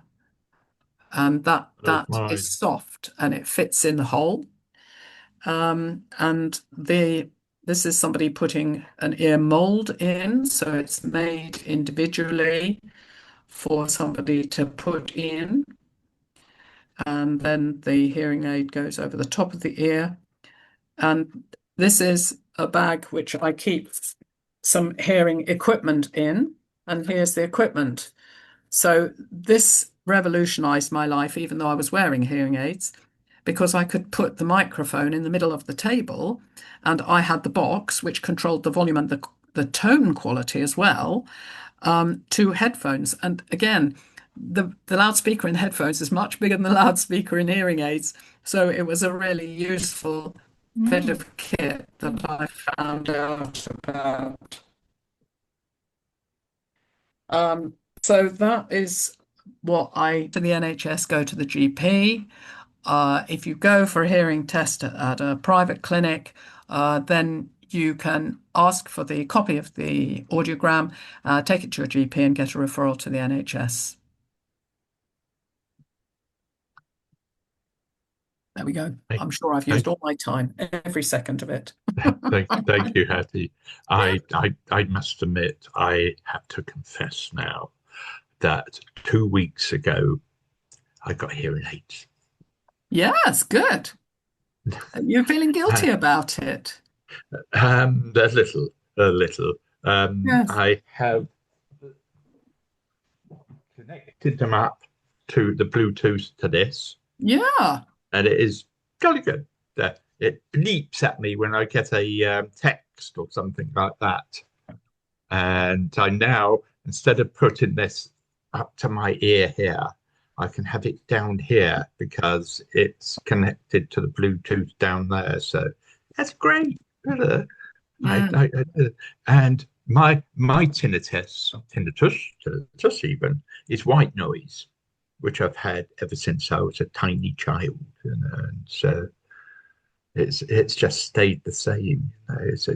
and that is soft and it fits in the hole. And this is somebody putting an ear mold in, so it's made individually for somebody to put in. And then the hearing aid goes over the top of the ear. And this is a bag which I keep some hearing equipment in. And here's the equipment. So this revolutionized my life, even though I was wearing hearing aids, because I could put the microphone in the middle of the table, and I had the box which controlled the volume and the tone quality as well, to headphones. And again, the loudspeaker in headphones is much bigger than the loudspeaker in hearing aids. So it was a really useful bit of kit that I found out about. So that is what to the NHS, go to the GP. If you go for a hearing test at a private clinic, then you can ask for the copy of the audiogram, take it to your GP and get a referral to the NHS. There we go. I'm sure I've used all my time, every second of it. Thank you, Hattie. I must admit, I have to confess now that 2 weeks ago, I got hearing aids. Yes, good. You're feeling guilty about it. A little. Yes. I have connected them up to the Bluetooth to this. Yeah. And it is jolly good. It bleeps at me when I get a text or something like that. And I now, instead of putting this up to my ear here, I can have it down here because it's connected to the Bluetooth down there. So that's great. And my tinnitus even, is white noise, which I've had ever since I was a tiny child, and so it's just stayed the same. It's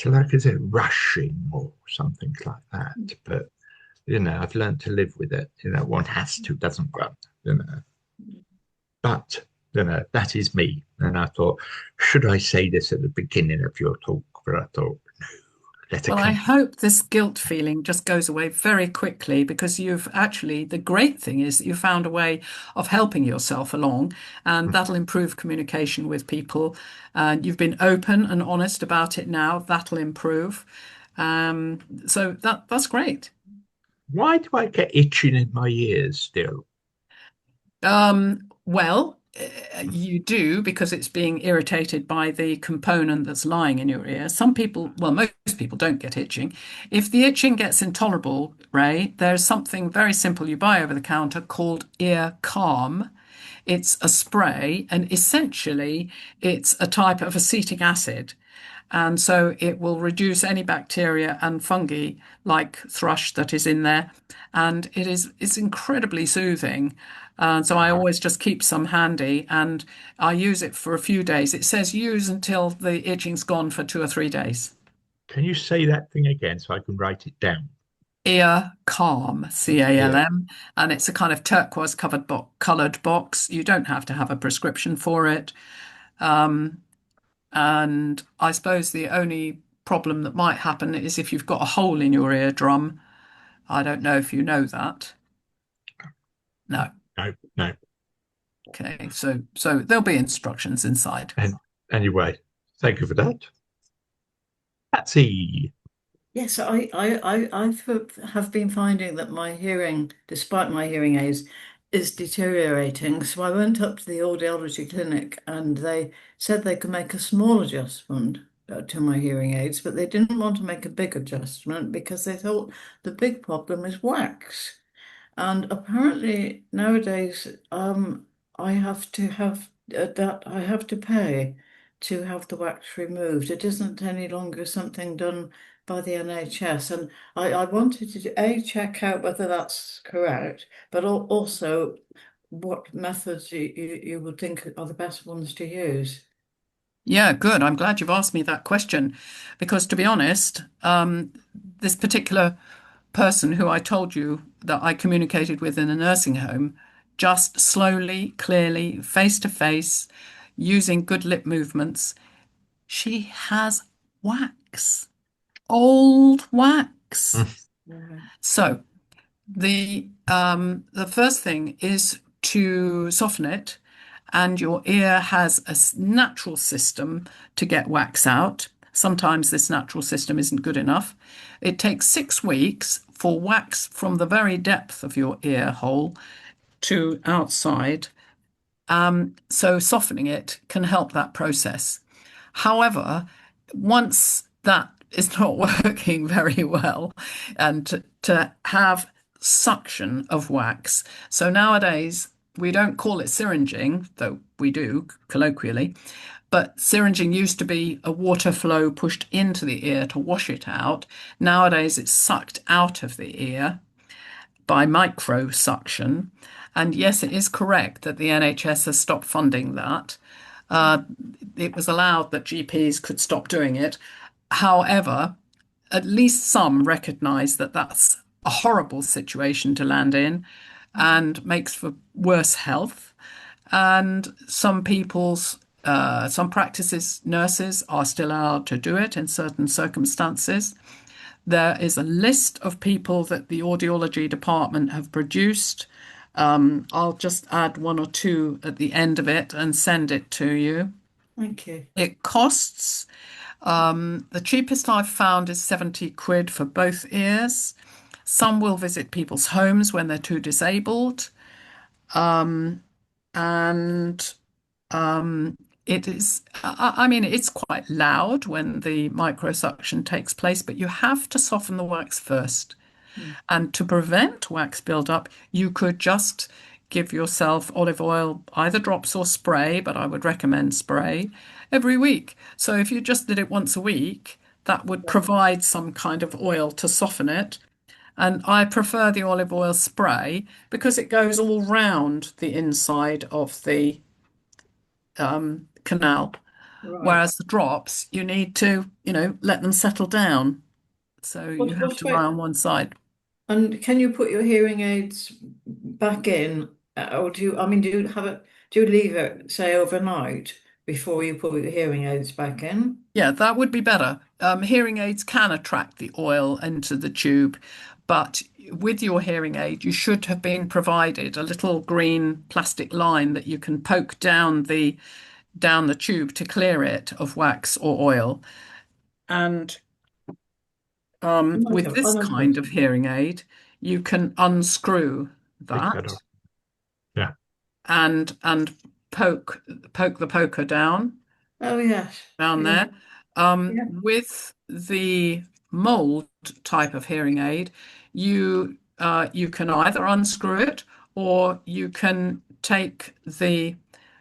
like, is it rushing or something like that? But I've learned to live with it. One has to, doesn't one? But that is me. And I thought, should I say this at the beginning of your talk? But I thought, let it Well, I come. hope this guilt feeling just goes away very quickly because you've actually, the great thing is that you found a way of helping yourself along, and that'll improve communication with people. And you've been open and honest about it now. That'll improve. So that's great. Why do I get itching in my ears still? Well, you do because it's being irritated by the component that's lying in your ear. Some people, well, most people don't get itching. If the itching gets intolerable, Ray, there's something very simple you buy over the counter called Ear Calm. It's a spray, and essentially it's a type of acetic acid. And so it will reduce any bacteria and fungi like thrush that is in there. And it's incredibly soothing. So I always just keep some handy and I use it for a few days. It says use until the itching's gone for 2 or 3 days. Can you say that thing again so I can write it down? Ear Calm, Yeah. CALM, and it's a kind of turquoise coloured box. You don't have to have a prescription for it. And I suppose the only problem that might happen is if you've got a hole in your eardrum. I don't know if you know that. No. No, no. Okay. So there'll be instructions inside. And anyway, thank you for that. Patsy. Yes, have been finding that my hearing, despite my hearing aids, is deteriorating. So I went up to the audiology clinic and they said they could make a small adjustment to my hearing aids, but they didn't want to make a big adjustment because they thought the big problem is wax. And apparently nowadays, I have to have that I have to pay to have the wax removed. It isn't any longer something done by the NHS. And I wanted to check out whether that's correct, but also what methods you would think are the best ones to use. Yeah, good. I'm glad you've asked me that question because to be honest, this particular person who I told you that I communicated with in a nursing home, just slowly, clearly, face to face, using good lip movements, she has wax, old wax. Right. So the first thing is to soften it, and your ear has a natural system to get wax out. Sometimes this natural system isn't good enough. It takes 6 weeks for wax from the very depth of your ear hole to outside. So softening it can help that process. However, once that is not working very well, and to have suction of wax. So nowadays, we don't call it syringing, though we do colloquially, but syringing used to be a water flow pushed into the ear to wash it out. Nowadays, it's sucked out of the ear by microsuction. And yes, it is correct that the NHS has stopped funding that. Uh, it was allowed that GPs could stop doing it. However, at least some recognise that that's a horrible situation to land in and makes for worse health. And some practices, nurses are still allowed to do it in certain circumstances. There is a list of people that the audiology department have produced. I'll just add one or two at the end of it and send it to you. Thank you. It costs, the cheapest I've found is 70 quid for both ears. Some will visit people's homes when they're too disabled. And it is, I mean, it's quite loud when the microsuction takes place, but you have to soften the wax first. Mm. And to prevent wax buildup, you could just give yourself olive oil, either drops or spray, but I would recommend spray every week. So if you just did it once a week, that would provide some kind of oil to soften it. And I prefer the olive oil spray because it goes all round the inside of the canal. Right. Whereas the drops, you need to, let them settle down. So you have What to lie about on one side. And can you put your hearing aids back in, or I mean, do you leave it, say, overnight before you put your hearing aids back in? Yeah, that would be better. Hearing aids can attract the oil into the tube, but with your hearing aid, you should have been provided a little green plastic line that you can poke down the tube to clear it of wax or oil. And with I this might have kind of hearing aid, you can unscrew Take that off. that Yeah. and poke the poker Oh, yes. down Yeah. there. Yeah. With the mold type of hearing aid, you can either unscrew it or you can take the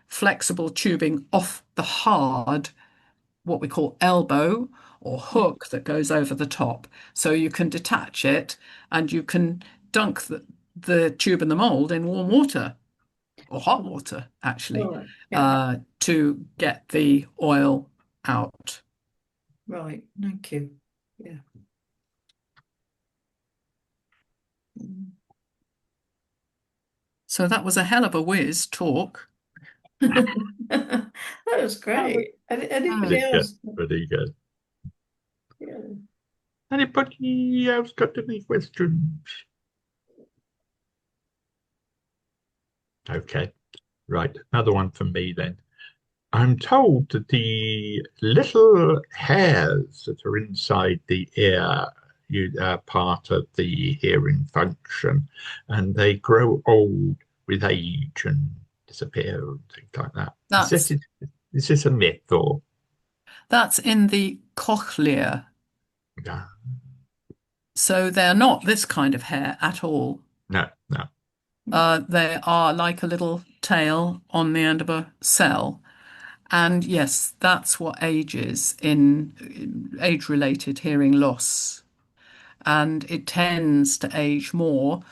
flexible tubing off the hard, what we call elbow or hook that goes over the top. So you can detach it and you can dunk the tube and the mold in warm water or hot water, actually, All right. Yeah. to get the oil out. Right. Thank you. Yeah. Mm. So that was a hell of a whiz talk. That was great. Anybody Pretty good. else? Pretty good. Yeah. Anybody else got any questions? Okay, right. Another one for me then. I'm told that the little hairs that are inside the ear are part of the hearing function, and they grow old with age and disappear and things like that. That's Is this a myth or? that's in the cochlear. No, So they're not this kind of hair at all. no, no. They are like a little tail on the end of a cell. And yes, that's what ages in age-related hearing loss. And it tends to age more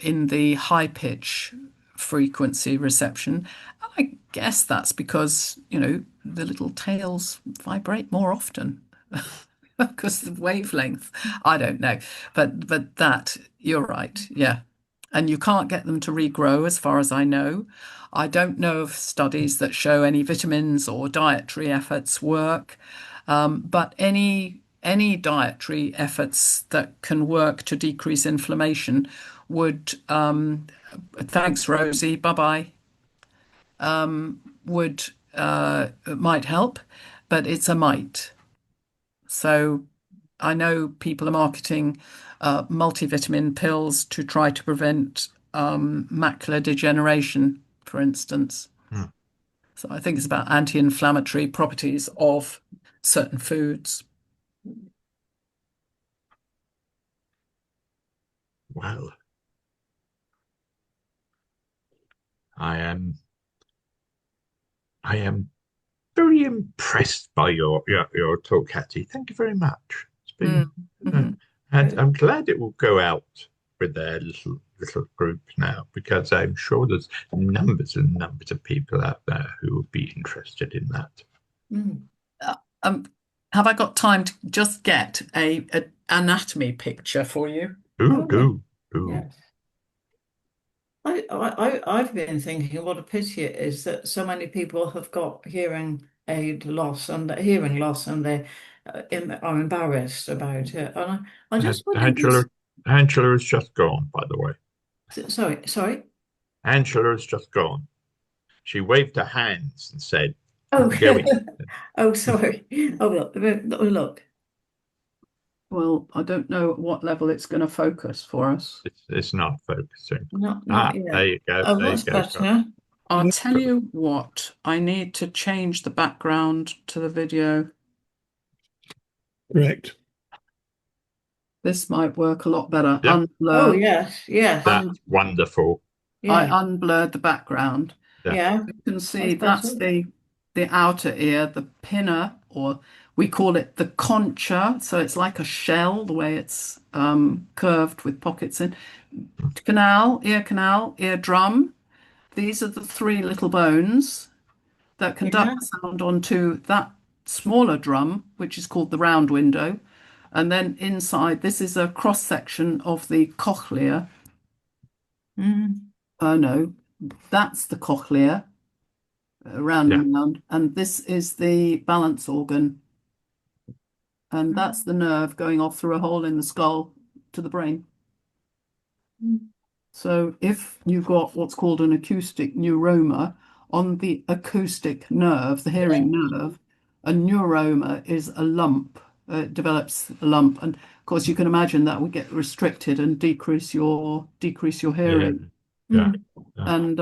in the high pitch frequency reception. I guess that's because, the little tails vibrate more often because of the wavelength. I don't know. But that, you're right. Yeah. And you can't get them to regrow as far as I know. I don't know of studies that show any vitamins or dietary efforts work. But any dietary efforts that can work to decrease inflammation would, thanks, Rosie, bye bye, would might help, but it's a might. So I know people are marketing multivitamin pills to try to prevent macular degeneration, for instance. Hmm. So I think it's about anti-inflammatory properties of certain foods. Well, I am I am very impressed by your talk, Hattie. Thank you very much. It's been, Mm, uh, mhm. and I'm glad it will go out with their little group now because I'm sure there's numbers and numbers of people out there who will be interested in that. Mm. Uh, Um, have I got time to just get a anatomy picture for you? Ooh, Oh, yeah. ooh. Yes. I've been thinking what a pity it is that so many people have got hearing loss and they are embarrassed about it. And I just wondered Angela, this. Angela is just gone, by the way. Sorry. Angela is just gone. She waved her hands and said, Oh, "I'm going." oh, sorry. Oh, look. Well, I don't know at what level it's going to focus for us. It's not focusing. Not Ah, there yet. you go. Oh, There you that's go. better. I'll tell you what, I need to change the background to the video. Correct. This might work a lot better. Yep, Oh, Unblur. yes. that's wonderful. I Yeah. unblurred the background. Yeah. Yeah. You can see That's that's better. the outer ear, the pinna, or we call it the concha. So it's like a shell, the way it's curved with pockets in. Canal, eardrum. These are the three little bones that Yeah. conduct sound onto that smaller drum, which is called the round window. And then inside, this is a cross section of the cochlear. Mm. Oh no, that's the cochlear, round Yeah. and round. And this is the balance organ. And that's the nerve going off through a hole in the skull to the brain. Mm. So if you've got what's called an acoustic neuroma on the acoustic nerve, the hearing nerve, a neuroma is a lump. It develops a lump, and of course you can imagine that would get restricted and decrease your Yeah. hearing. Yeah. Mm. Yeah. And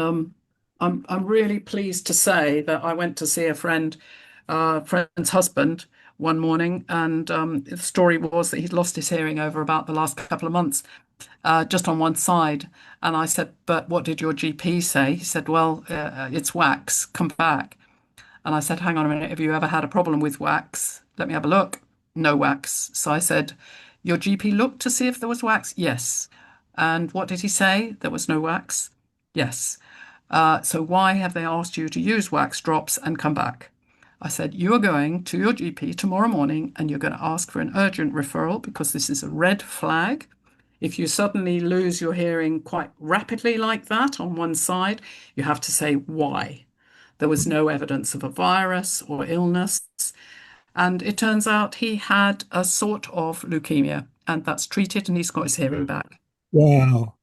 I'm really pleased to say that I went to see a friend's husband one morning, and the story was that he'd lost his hearing over about the last couple of months, just on one side. And I said, "But what did your GP say?" He said, "Well, it's wax. Come back." And I said, "Hang on a minute. Have you ever had a problem with wax? Let me have a look." No wax. So I said, "Your GP looked to see if there was wax?" Yes. And what did he say? There was no wax? Yes. So why have they asked you to use wax drops and come back? I said, "You are going to your GP tomorrow morning and you're going to ask for an urgent referral because this is a red flag. If you suddenly lose your hearing quite rapidly like that on one side, you have to say why. There was no evidence of a virus or illness. And it turns out he had a sort of leukemia, and that's treated, and he's got his hearing back. Wow.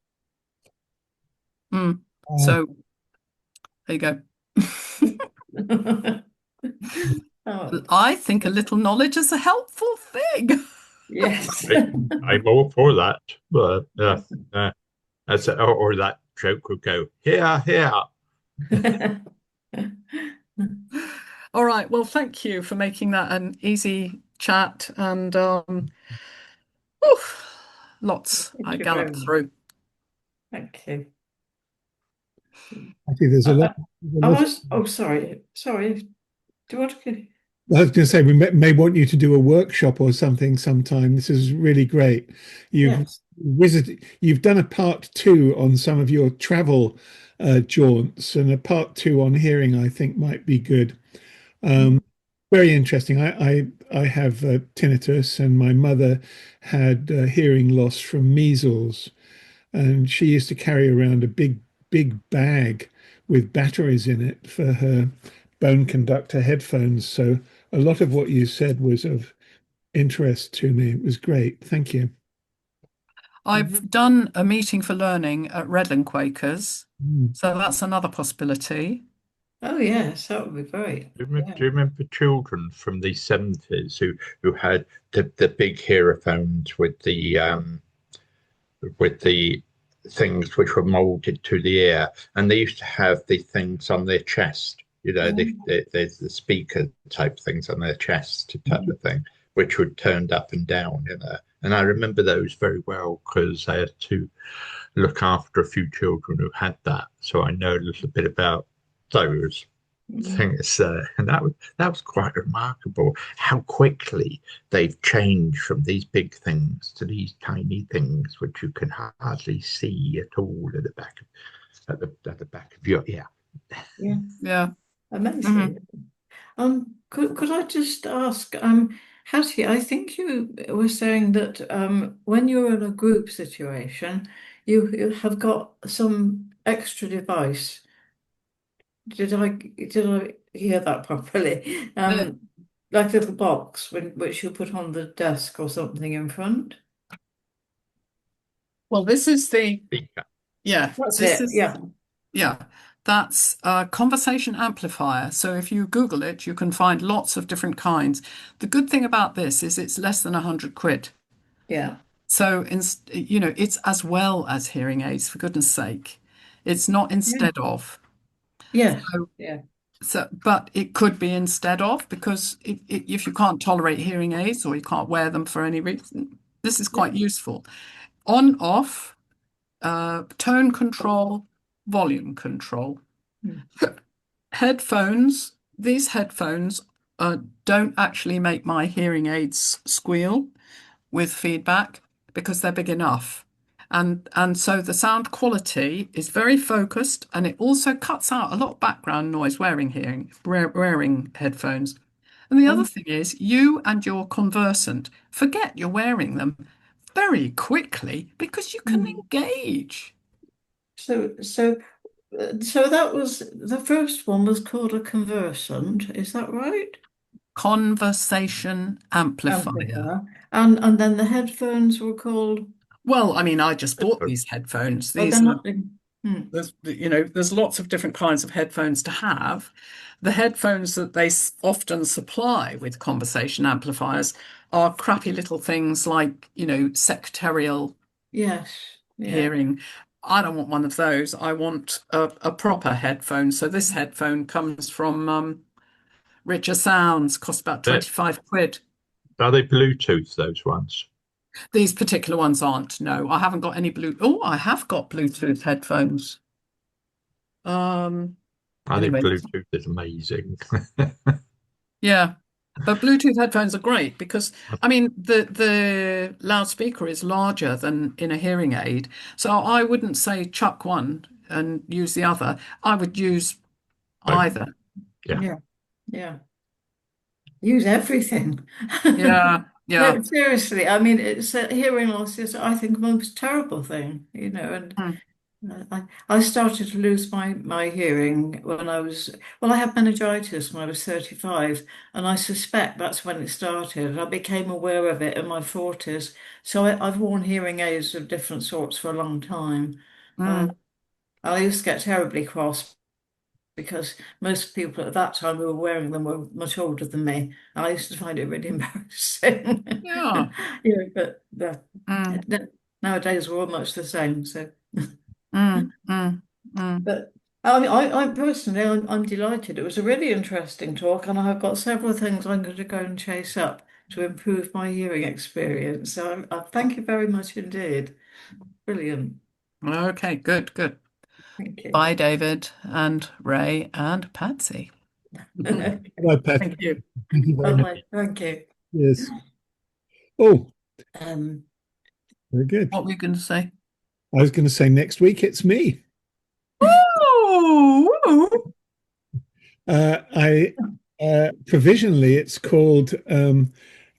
Mm. Uh, So there you go. Oh, I think a little knowledge is a helpful thing. yes. I, I'm all for that. But or that joke would go, here, here. All right. Well, thank you for making that an easy chat, and whew, lots I Thank you very galloped much. through. Thank you. I think there's a Uh, lot. uh, There's a I lot was, oh, sorry. Do you want to? I was going to say we may want you to do a workshop or something sometime. This is really great. You've Yes. you've done a part two on some of your travel jaunts, and a part two on hearing, I think, might be good. Um, very interesting. I have tinnitus, and my mother had hearing loss from measles, and she used to carry around a big bag with batteries in it for her bone conductor headphones. So a lot of what you said was of interest to me. It was great. Thank you. I've done a meeting for learning at Redland Quakers, Mm. so that's another possibility. Oh, yes, that would be great. Yeah. Do you remember children from the 70s who had the big herophones with the things which were molded to the ear, and they used to have the things on their chest. Mm. There's the speaker type things on their chest type of thing, which would turned up and down. And I remember those very well because I had to look after a few children who had that, so I know a little bit about those Mm. things. And that was quite remarkable how quickly they've changed from these big things to these tiny things which you can hardly see at all at the back at the back of your ear. Yeah. Yeah. Amazing. Mhm. Could I just ask, Hattie, I think you were saying that when you're in a group situation, you have got some extra device. Did I hear that properly? Uh, Like a little box which you put on the desk or something in front. well, this is the Speaker. yeah, That's this it. is Yeah. yeah, that's a conversation amplifier. So if you Google it, you can find lots of different kinds. The good thing about this is it's less than 100 quid. Yeah. So it's as well as hearing aids, for goodness sake. It's not Yeah. instead of. Yes. So, Yeah. but it could be instead of, because if you can't tolerate hearing aids or you can't wear them for any reason, this is Yeah. quite useful. On, off, tone control, volume control. Mm. Headphones, these headphones don't actually make my hearing aids squeal with feedback because they're big enough. And so the sound quality is very focused, and it also cuts out a lot of background noise wearing hearing wearing headphones. And the other Um, thing is, you and your conversant forget you're wearing them very quickly because you can mm. engage. So that was the first one was called a conversant, is that right? Conversation amplifier. Amplifier. And then the headphones were called, Well, I mean, I just bought these headphones. oh, they're These are, not in, there's lots of different kinds of headphones to have. The headphones that they often supply with conversation amplifiers are crappy little things like, secretarial yes, yeah. hearing. I don't want one of those. I want a proper headphone. So this headphone comes from Richer Sounds, cost about But 25 quid. are they Bluetooth, those ones? These particular ones aren't. No, I haven't got any Oh, I have got Bluetooth headphones. Um, I think anyway, Bluetooth is amazing. yeah. But Bluetooth headphones are great because I mean the loudspeaker is larger than in a hearing aid. So I wouldn't say chuck one and use the other. I would use Both. either. Yeah. Yeah, yeah. Use everything. Yeah, yeah. No, seriously, I mean, it's hearing loss is, I think, the most terrible thing, and Mm, I started to lose my hearing when I had meningitis when I was 35, and I suspect that's when it started. I became aware of it in my 40s, so I've worn hearing aids of different sorts for a long time. Uh, mm. I used to get terribly cross because most people at that time who were wearing them were much older than me. I used to find it really embarrassing. Yeah. But Mm, nowadays we're all much the same. So, mm, mm, mm. but I mean, I personally, I'm delighted. It was a really interesting talk, and I've got several things I'm going to go and chase up to improve my hearing experience. So, I thank you very much indeed. Brilliant. Okay, good, good. Thank you. Bye, David and Ray and Patsy. Bye, Pat. Thank you. Thank you very much. Lovely. Thank you. Yes. Oh, Um, very good. What were you going to say? I was going to say next week it's me. Oh, I provisionally it's called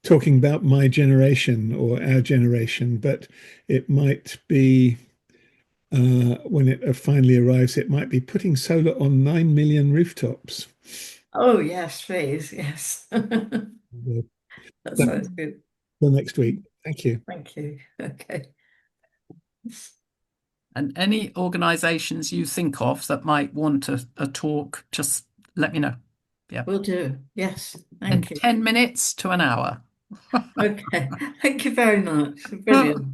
talking about my generation or our generation, but it might be when it finally arrives, it might be putting solar on 9 million rooftops. oh, yes, please. Yes. Uh, That so, sounds good. till next week. Thank you. Thank you. Okay. and any organizations you think of that might want a talk, just let me know. Yeah. Will do. Yes. In Thank you. 10 minutes to an hour. Okay. Thank you very much. Brilliant.